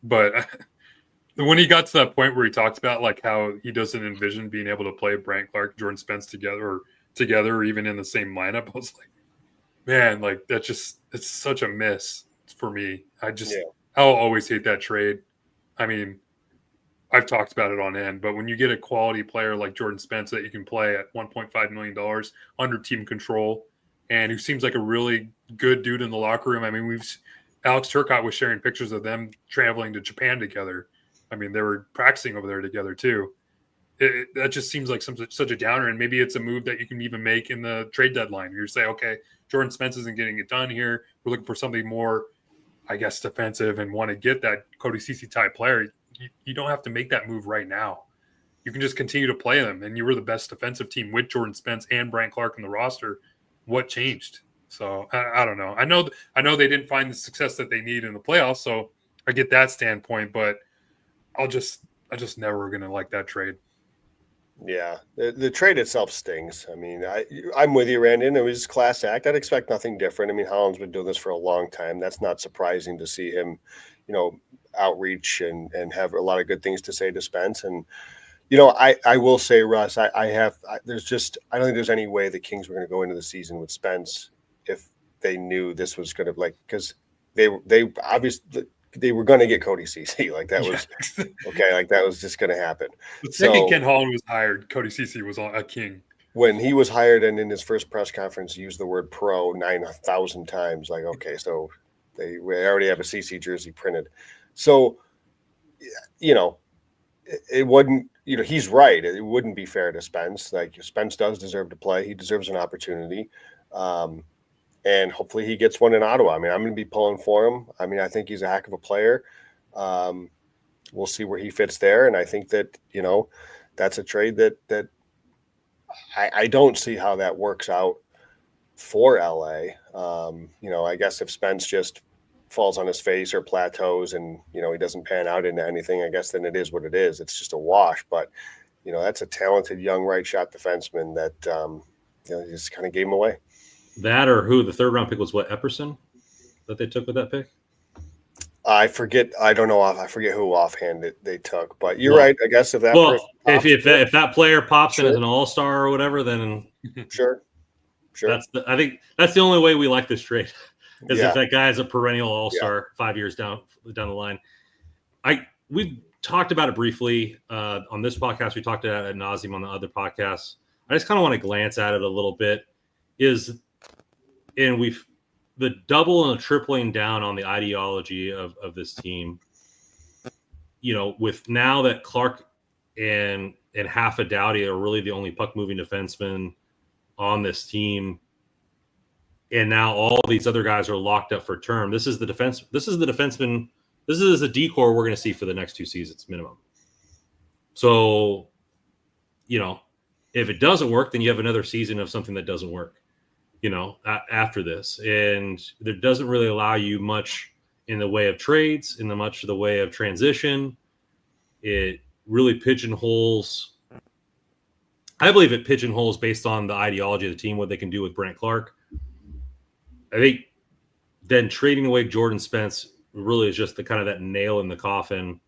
But when he got to that point where he talked about like how he doesn't envision being able to play Brant Clark, Jordan Spence together, or even in the same lineup, I was like, man, like it's such a miss for me. I'll always hate that trade. I mean, I've talked about it on end, but when you get a quality player like Jordan Spence that you can play at $1.5 million under team control and who seems like a really good dude in the locker room. I mean, Alex Turcotte was sharing pictures of them traveling to Japan together. I mean, they were practicing over there together too. That just seems like such a downer, and maybe it's a move that you can even make in the trade deadline. You say, okay, Jordan Spence isn't getting it done here. We're looking for something more, I guess, defensive and want to get that Cody Ceci type player. You don't have to make that move right now. You can just continue to play them, and you were the best defensive team with Jordan Spence and Brant Clark in the roster. What changed? So I don't know. I know they didn't find the success that they need in the playoffs, so I get that standpoint. But I just never going to like that trade. Yeah, the trade itself stings. I mean, I'm with you, Randy. It was class act. I'd expect nothing different. I mean, Holland's been doing this for a long time. That's not surprising to see him, outreach and have a lot of good things to say to Spence. And, I will say, Russ, I don't think there's any way the Kings were going to go into the season with Spence if they knew this was going to because they obviously they were going to get Cody Ceci. Like that was okay. Like that was just going to happen. The second Ken Holland was hired, Cody Ceci was a king. When he was hired and in his first press conference, he used the word pro 9,000 times. Like, okay, so we already have a CC jersey printed. So, it wouldn't, he's right. It wouldn't be fair to Spence. Like Spence does deserve to play. He deserves an opportunity. And hopefully he gets one in Ottawa. I mean, I'm going to be pulling for him. I mean, I think he's a heck of a player. we'll see where he fits there. And I think that, that's a trade that I don't see how that works out for LA. I guess if Spence just falls on his face or plateaus and, he doesn't pan out into anything, I guess then it is what it is. It's just a wash. But, that's a talented young right shot defenseman that, just kind of gave him away. That or who? The third round pick was what, Epperson that they took with that pick? I forget. I don't know. I forget who offhand they took, but you're right. I guess if that. If that player pops in Sure. as an all-star or whatever, then Sure. I think that's the only way we like this trade, is Yeah. if that guy is a perennial all-star 5 years down the line. We've talked about it briefly on this podcast. We talked about it ad nauseum on the other podcasts. I just kind of want to glance at it a little bit. The double and tripling down on the ideology of this team, with now that Clark and half a Doughty are really the only puck moving defensemen on this team. And now all these other guys are locked up for term. This is the defenseman. This is a decor we're going to see for the next 2 seasons minimum. So, if it doesn't work, then you have another season of something that doesn't work, after this. And there doesn't really allow you much in the way of trades, in the way of transition. It really pigeonholes. I believe it pigeonholes based on the ideology of the team, what they can do with Brent Clark. I think then trading away Jordan Spence really is just the kind of that nail in the coffin.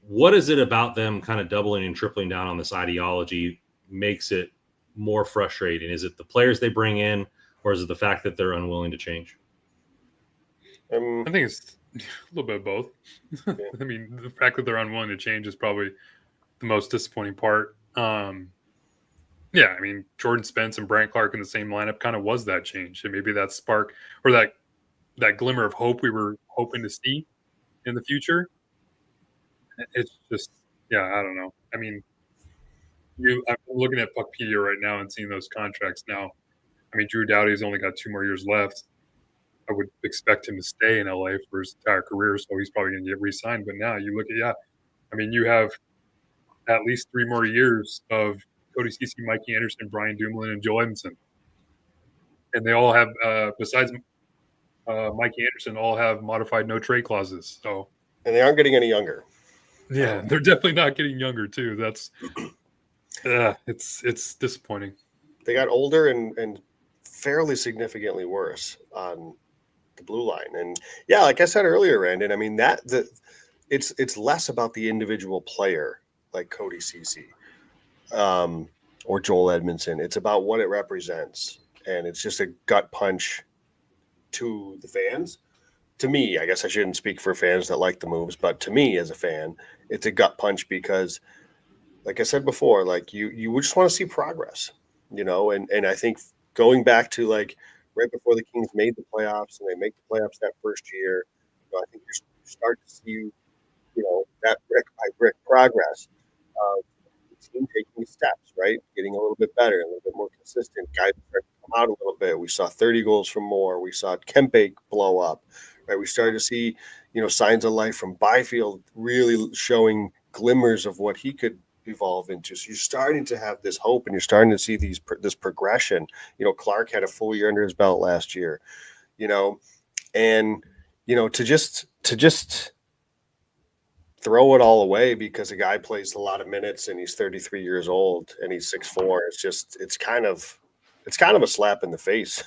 What is it about them kind of doubling and tripling down on this ideology makes it more frustrating? Is it the players they bring in, or is it the fact that they're unwilling to change? I think it's a little bit of both. I mean, the fact that they're unwilling to change is probably the most disappointing part. Jordan Spence and Brant Clark in the same lineup kind of was that change, and maybe that spark or that glimmer of hope we were hoping to see in the future. It's just, I don't know. I mean, I'm looking at Puckpedia right now and seeing those contracts now. I mean, Drew Doughty's only got 2 more years left. I would expect him to stay in LA for his entire career, so he's probably going to get re-signed. But now you look at, you have at least 3 more years of Cody Ceci, Mikey Anderson, Brian Dumoulin, and Joe Edmondson. And they all have, besides Mikey Anderson, all have modified no trade clauses. So, and they aren't getting any younger. Yeah, they're definitely not getting younger too. That's it's disappointing. They got older and fairly significantly worse on the blue line. And like I said earlier, Randon, I mean it's less about the individual player like Cody Ceci or Joel Edmondson. It's about what it represents, and it's just a gut punch to the fans. To me, I guess I shouldn't speak for fans that like the moves, but to me as a fan, it's a gut punch because, like I said before, like you would just want to see progress, and I think going back to like right before the Kings made the playoffs and they make the playoffs that first year, I think you start to see, that brick by brick progress of the team taking steps, right? Getting a little bit better, a little bit more consistent. Guys start to come out a little bit. We saw 30 goals from more. We saw Kempe blow up. Right, we started to see, signs of life from Byfield really showing glimmers of what he could evolve into. So you're starting to have this hope, and you're starting to see this progression. Clark had a full year under his belt last year, and to just throw it all away because a guy plays a lot of minutes and he's 33 years old and he's 6'4". It's kind of a slap in the face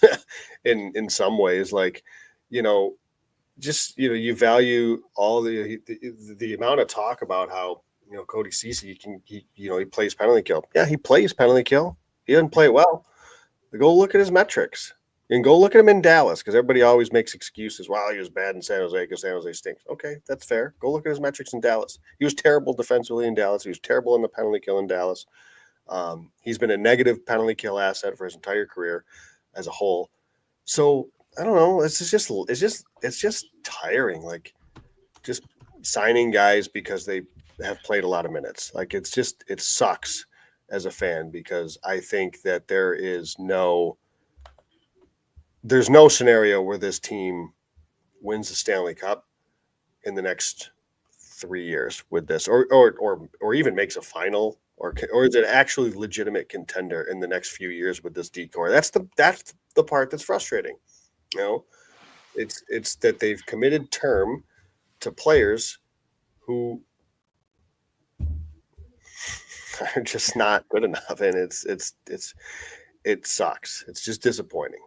in some ways, like, you value all the amount of talk about how Cody Ceci he plays penalty kill. Yeah, he plays penalty kill. He doesn't play it well. But go look at his metrics and go look at him in Dallas, because everybody always makes excuses. Wow, he was bad in San Jose because San Jose stinks. Okay, that's fair. Go look at his metrics in Dallas. He was terrible defensively in Dallas. He was terrible in the penalty kill in Dallas. He's been a negative penalty kill asset for his entire career as a whole. So I don't know. It's just tiring. Like just signing guys because they have played a lot of minutes. Like it sucks as a fan, because I think that there's no scenario where this team wins the Stanley Cup in the next 3 years with this, or even makes a final, or is it actually legitimate contender in the next few years with this decor? That's the part that's frustrating. You know, it's that they've committed term to players who are just not good enough, and it sucks. It's just disappointing.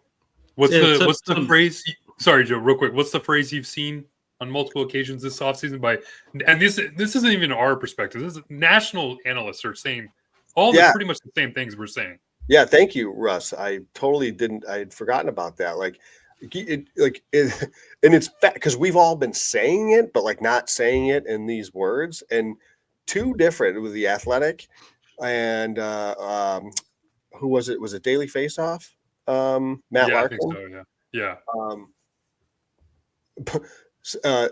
What's the phrase? Sorry, Joe, real quick. What's the phrase you've seen on multiple occasions this offseason and this isn't even our perspective. This is national analysts are saying pretty much the same things we're saying. Yeah, thank you, Russ. I totally didn't. I had forgotten about that. And it's because we've all been saying it, but like not saying it in these words. And two different with the Athletic and who was it? Was it Daily Faceoff? Matt Larkin. I think so. Yeah.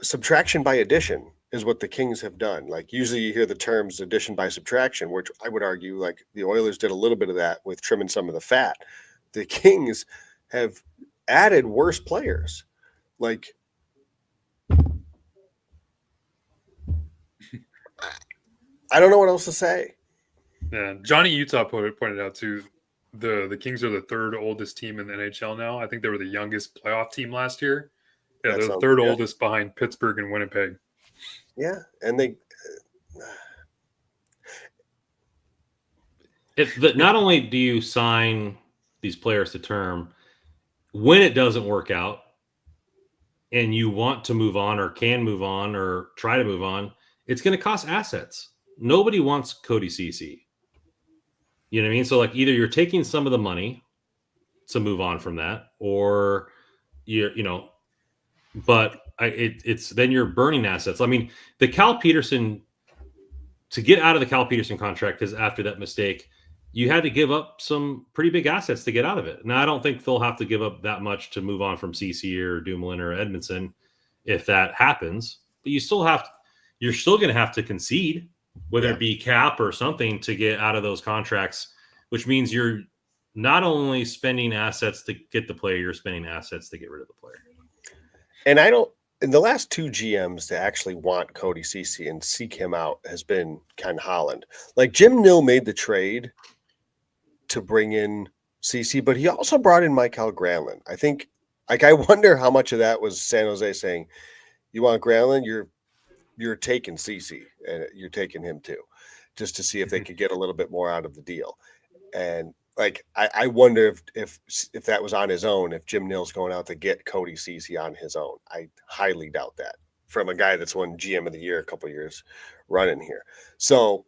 Subtraction by addition is what the Kings have done. Like usually you hear the terms addition by subtraction, which I would argue like the Oilers did a little bit of that with trimming some of the fat. The Kings have added worse players. Like I don't know what else to say. Yeah, Johnny Utah pointed out too. The Kings are the third oldest team in the NHL now. I think they were the youngest playoff team last year. Yeah, they're the third oldest behind Pittsburgh and Winnipeg. Yeah, and they not only do you sign these players to term, when it doesn't work out and you want to move on or can move on or try to move on, it's going to cost assets. Nobody wants Cody Ceci. You know what I mean? So like either you're taking some of the money to move on from that, or it's then you're burning assets. I mean, the Cal Peterson, to get out of the Cal Peterson contract, because after that mistake, you had to give up some pretty big assets to get out of it. Now, I don't think they'll have to give up that much to move on from CC or Dumoulin or Edmondson if that happens. But you're still going to have to concede, whether it be cap or something, to get out of those contracts, which means you're not only spending assets to get the player, you're spending assets to get rid of the player. And in the last two GMs to actually want Cody Ceci and seek him out has been Ken Holland. Like Jim Nill made the trade to bring in Ceci, but he also brought in Michael Granlund. I think, I wonder how much of that was San Jose saying, you want Granlund, you're taking Ceci and you're taking him too, just to see if they could get a little bit more out of the deal. And like, I wonder if that was on his own, if Jim Nill's going out to get Cody Ceci on his own. I highly doubt that from a guy that's won GM of the year a couple of years running here. So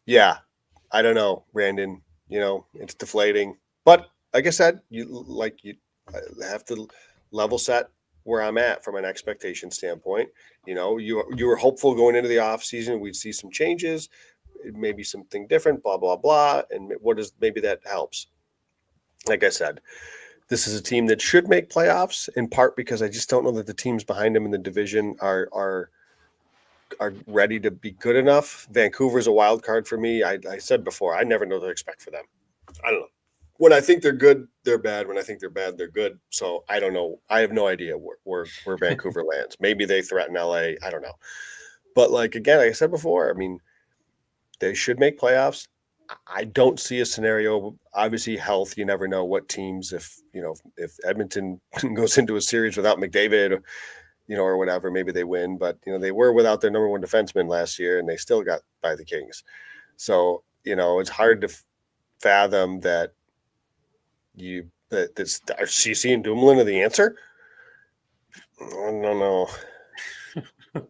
yeah, I don't know, Brandon, it's deflating, but like I said, you have to level set where I'm at from an expectation standpoint. You were hopeful going into the off season, we'd see some changes, maybe something different, blah, blah, blah. And maybe that helps. Like I said, this is a team that should make playoffs, in part because I just don't know that the teams behind them in the division are ready to be good enough. Vancouver's a wild card for me. I said before, I never know what to expect for them. I don't know. When I think they're good, they're bad. When I think they're bad, they're good. So I don't know. I have no idea where Vancouver lands. Maybe they threaten LA. I don't know. But like I said before, I mean, they should make playoffs. I don't see a scenario. Obviously, health. You never know what teams. If Edmonton goes into a series without McDavid, or whatever, maybe they win. But they were without their number one defenseman last year, and they still got by the Kings. So it's hard to fathom that are Ceci and Dumoulin are the answer. I don't know.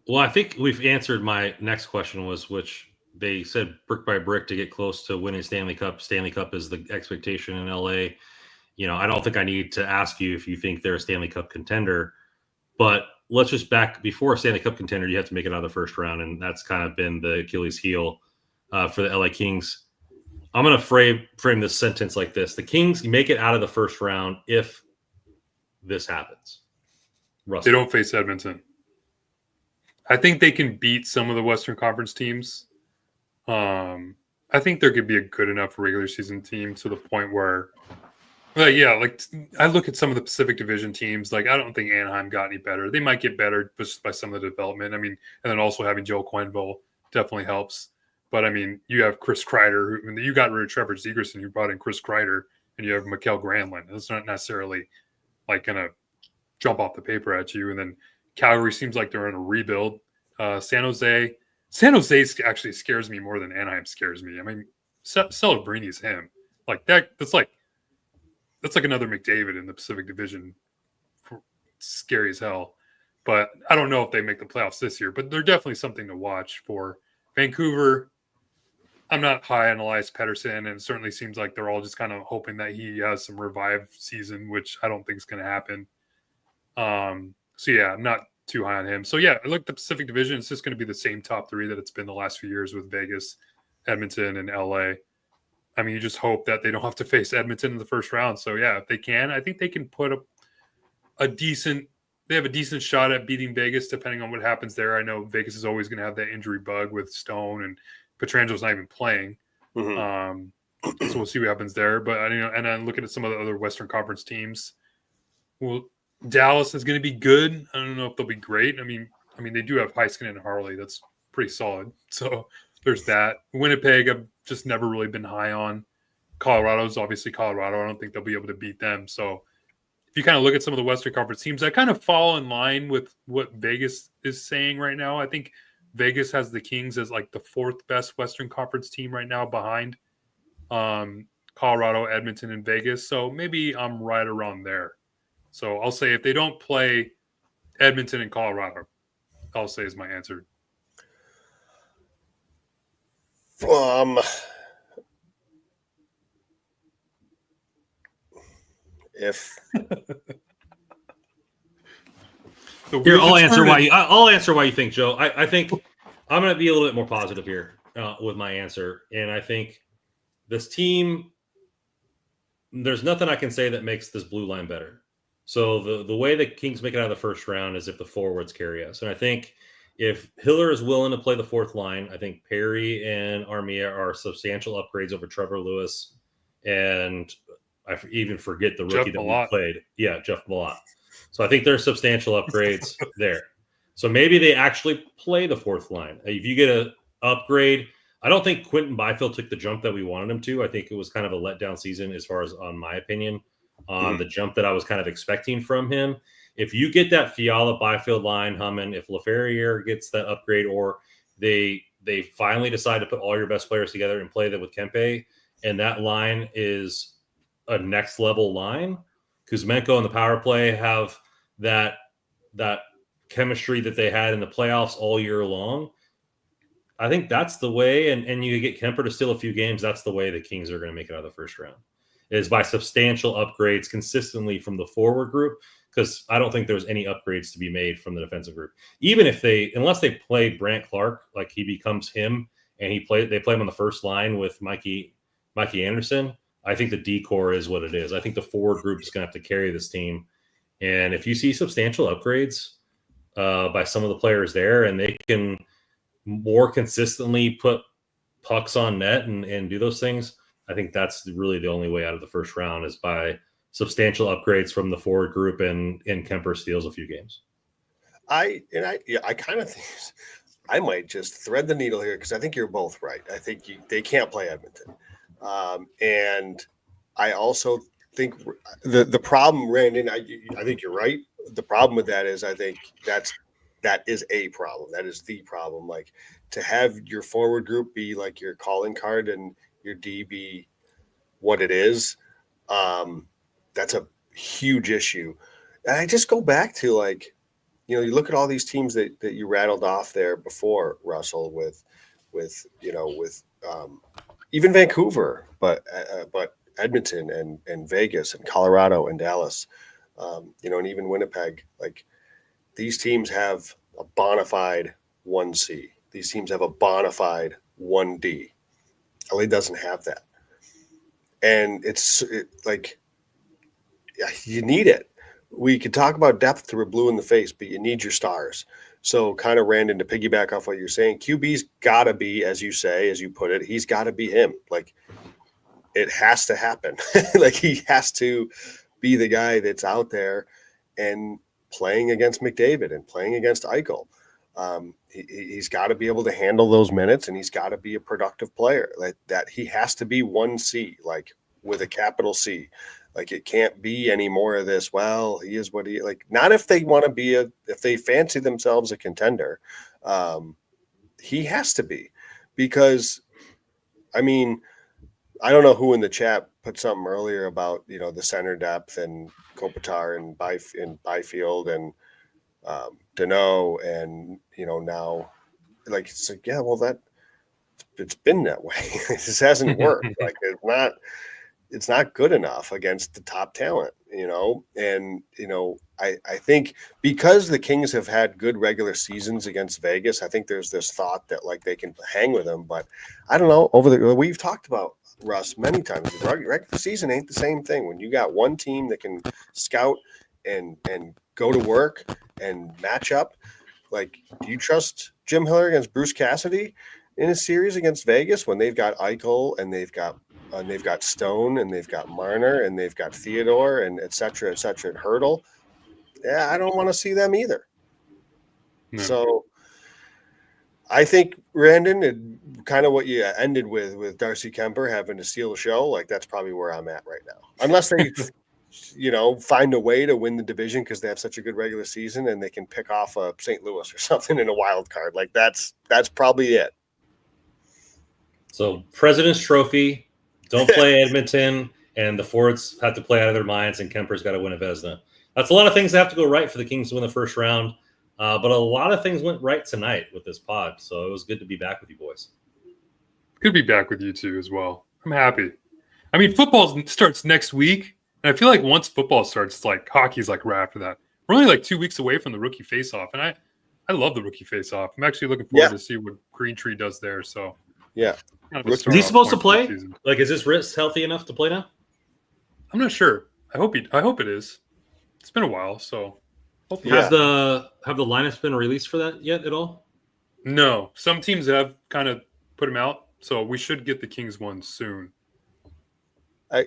Well, I think we've answered my next question, which they said brick by brick to get close to winning Stanley Cup. Stanley Cup is the expectation in LA. I don't think I need to ask you if you think they're a Stanley Cup contender, but let's just before a Stanley Cup contender, you have to make it out of the first round. And that's kind of been the Achilles heel for the LA Kings. I'm going to frame this sentence like this. The Kings make it out of the first round if this happens. Russell. They don't face Edmonton. I think they can beat some of the Western Conference teams. I think there could be a good enough regular season team to the point where Yeah, like I look at some of the Pacific Division teams. Like I don't think Anaheim got any better. They might get better just by some of the development. I mean, and then also having Joe Quenneville definitely helps. But I mean, you have Chris Kreider. You got rid of Trevor Zegras, you brought in Chris Kreider, and you have Mikael Granlund. That's not necessarily like gonna jump off the paper at you. And then Calgary seems like they're in a rebuild. San Jose actually scares me more than Anaheim scares me. I mean, Celebrini's him. Like that's like another McDavid in the Pacific Division. Scary as hell. But I don't know if they make the playoffs this year, but they're definitely something to watch for. Vancouver, I'm not high on Elias Pettersson, and it certainly seems like they're all just kind of hoping that he has some revived season, which I don't think is going to happen. So yeah, I'm not too high on him. So yeah, I look at the Pacific Division. It's just going to be the same top three that it's been the last few years with Vegas, Edmonton, and LA. I mean, you just hope that they don't have to face Edmonton in the first round. So yeah, if they can, I think they can put up they have a decent shot at beating Vegas, depending on what happens there. I know Vegas is always going to have that injury bug with Stone, and Petrangelo's not even playing. So we'll see what happens there. But and I'm looking at some of the other Western Conference teams. Well, Dallas is going to be good. I don't know if they'll be great. I mean, they do have Heiskanen and Harley. That's pretty solid. So there's that. Winnipeg, I've just never really been high on. Colorado's obviously Colorado. I don't think they'll be able to beat them. So if you kind of look at some of the Western Conference teams, I kind of fall in line with what Vegas is saying right now. I think Vegas has the Kings as like the fourth best Western Conference team right now behind Colorado, Edmonton, and Vegas. So maybe I'm right around there. So I'll say if they don't play Edmonton and Colorado, I'll say is my answer. If Here, I'll answer why you think, Joe. I think I'm going to be a little bit more positive here with my answer, and I think this team, there's nothing I can say that makes this blue line better. So the way the Kings make it out of the first round is if the forwards carry us, and I think if Hiller is willing to play the fourth line, I think Perry and Armia are substantial upgrades over Trevor Lewis, and I even forget the rookie that we played. Yeah, Jeff Malott. So I think there are substantial upgrades there. So maybe they actually play the fourth line. If you get an upgrade, I don't think Quentin Byfield took the jump that we wanted him to. I think it was kind of a letdown season as far as, on my opinion, on the jump that I was kind of expecting from him. If you get that Fiala Byfield line humming, if LaFerriere gets that upgrade, or they finally decide to put all your best players together and play them with Kempe, and that line is a next level line, Kuzmenko and the power play have that chemistry that they had in the playoffs all year long. I think that's the way, and you get Kemper to steal a few games. That's the way the Kings are going to make it out of the first round, is by substantial upgrades consistently from the forward group, because I don't think there's any upgrades to be made from the defensive group. Even if unless they play Brant Clark, like he becomes him, and they play him on the first line with Mikey Anderson, I think the D-core is what it is. I think the forward group is going to have to carry this team. And if you see substantial upgrades by some of the players there, and they can more consistently put pucks on net and do those things, I think that's really the only way out of the first round, is by substantial upgrades from the forward group, and Kemper steals a few games. I kind of think I might just thread the needle here, because I think you're both right. I think they can't play Edmonton. And I also think the problem, Brandon, I think you're right. The problem with that is, I think that is a problem. That is the problem. Like, to have your forward group be like your calling card and your D be what it is, that's a huge issue. And I just go back to, like, you look at all these teams that you rattled off there before, Russell, with even Vancouver, but Edmonton and Vegas and Colorado and Dallas, and even Winnipeg. Like, these teams have a bona fide 1C. These teams have a bona fide 1D. LA doesn't have that. And you need it. We could talk about depth to a blue in the face, but you need your stars. So, kind of, Randon, to piggyback off what you're saying, QB's got to be, as you say, as you put it, he's got to be him. Like, it has to happen. Like he has to be the guy that's out there and playing against McDavid and playing against Eichel. He's got to be able to handle those minutes, and he's got to be a productive player. That he has to be 1C, like with a capital C. Like it can't be any more of this. Well, he is what he like. Not if they want to be if they fancy themselves a contender. He has to be, because I mean, I don't know who in the chat put something earlier about, the center depth and Kopitar and Byfield and Deneau and, now like, it's like, yeah, well, it's been that way. This hasn't worked. Like it's not good enough against the top talent, and, I think because the Kings have had good regular seasons against Vegas, I think there's this thought that like they can hang with them, but I don't know, we've talked about Russ many times. The regular season ain't the same thing. When you got one team that can scout and go to work and match up, like, do you trust Jim Hiller against Bruce Cassidy in a series against Vegas when they've got Eichel and they've got Stone and they've got Marner and they've got Theodore and et cetera, and Hurdle? Yeah, I don't want to see them either. No. So I think, Brandon, kind of what you ended with Darcy Kemper having to steal the show, like that's probably where I'm at right now. Unless they, find a way to win the division because they have such a good regular season and they can pick off a St. Louis or something in a wild card. Like that's probably it. So President's Trophy, don't play Edmonton, and the Fords have to play out of their minds, and Kemper's got to win a Vezina. That's a lot of things that have to go right for the Kings to win the first round. But a lot of things went right tonight with this pod, so it was good to be back with you boys. Good to be back with you too as well. I'm happy. I mean, football starts next week, and I feel like once football starts, it's like hockey's like right after that. We're only like 2 weeks away from the rookie face-off, and I love the rookie face-off. I'm actually looking forward to see what Green Tree does there. So yeah, is he supposed to play? Like, is his wrist healthy enough to play now? I'm not sure. I hope it is. It's been a while, so. Have the lineups been released for that yet at all? No, some teams have kind of put them out, so we should get the Kings one soon. I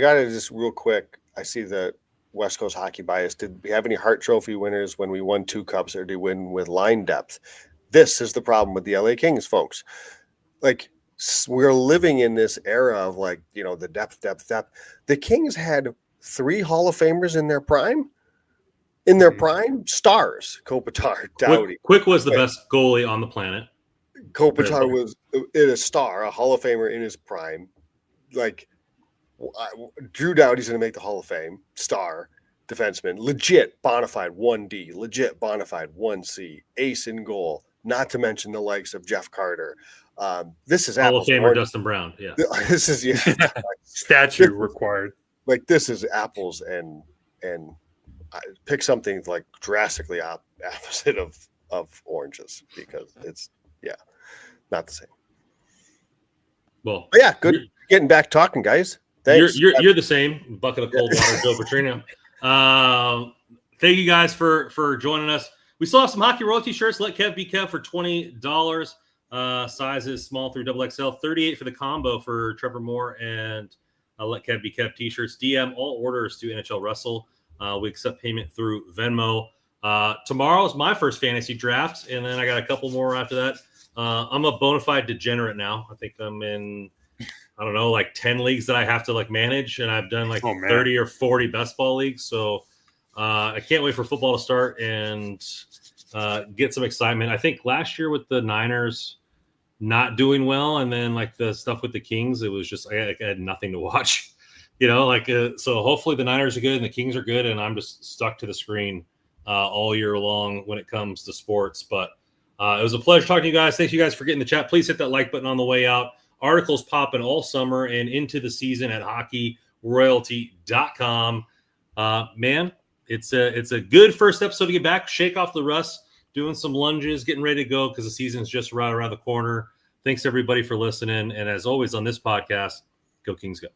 got to just real quick. I see the West Coast hockey bias. Did we have any Hart Trophy winners when we won 2 cups, or did we win with line depth? This is the problem with the LA Kings, folks. Like, we're living in this era of like, the depth. The Kings had 3 Hall of Famers in their prime. Stars, Kopitar, Doughty. Quick was the best goalie on the planet. Kopitar was a star, a Hall of Famer in his prime. Like, Drew Doughty's going to make the Hall of Fame. Star, defenseman, legit bona fide 1D, legit bona fide 1C, ace in goal. Not to mention the likes of Jeff Carter. This is Hall of Famer Dustin Brown. Yeah, this is statue required. Like, this is apples and pick something like drastically opposite of oranges, because it's not the same. Well, but yeah, good getting back talking, guys. Thanks. You're the same bucket of cold water, Joe Petrino. Thank you guys for joining us. We still have some hockey royalty shirts. Let Kev be Kev for $20. Sizes small through XXL. 38 for the combo for Trevor Moore and Let Kev be Kev t-shirts. DM all orders to NHL Russell. We accept payment through Venmo. Tomorrow is my first fantasy draft, and then I got a couple more after that. I'm a bona fide degenerate now. I think I'm in, like 10 leagues that I have to like manage, and I've done like 30 or 40 best ball leagues. So I can't wait for football to start and get some excitement. I think last year with the Niners not doing well, and then like the stuff with the Kings, it was just I had nothing to watch. So hopefully the Niners are good and the Kings are good, and I'm just stuck to the screen all year long when it comes to sports. But it was a pleasure talking to you guys. Thank you guys for getting the chat. Please hit that like button on the way out. Articles popping all summer and into the season at hockeyroyalty.com. Man, it's a good first episode to get back, shake off the rust, doing some lunges, getting ready to go because the season's just right around the corner. Thanks everybody for listening. And as always on this podcast, go Kings go.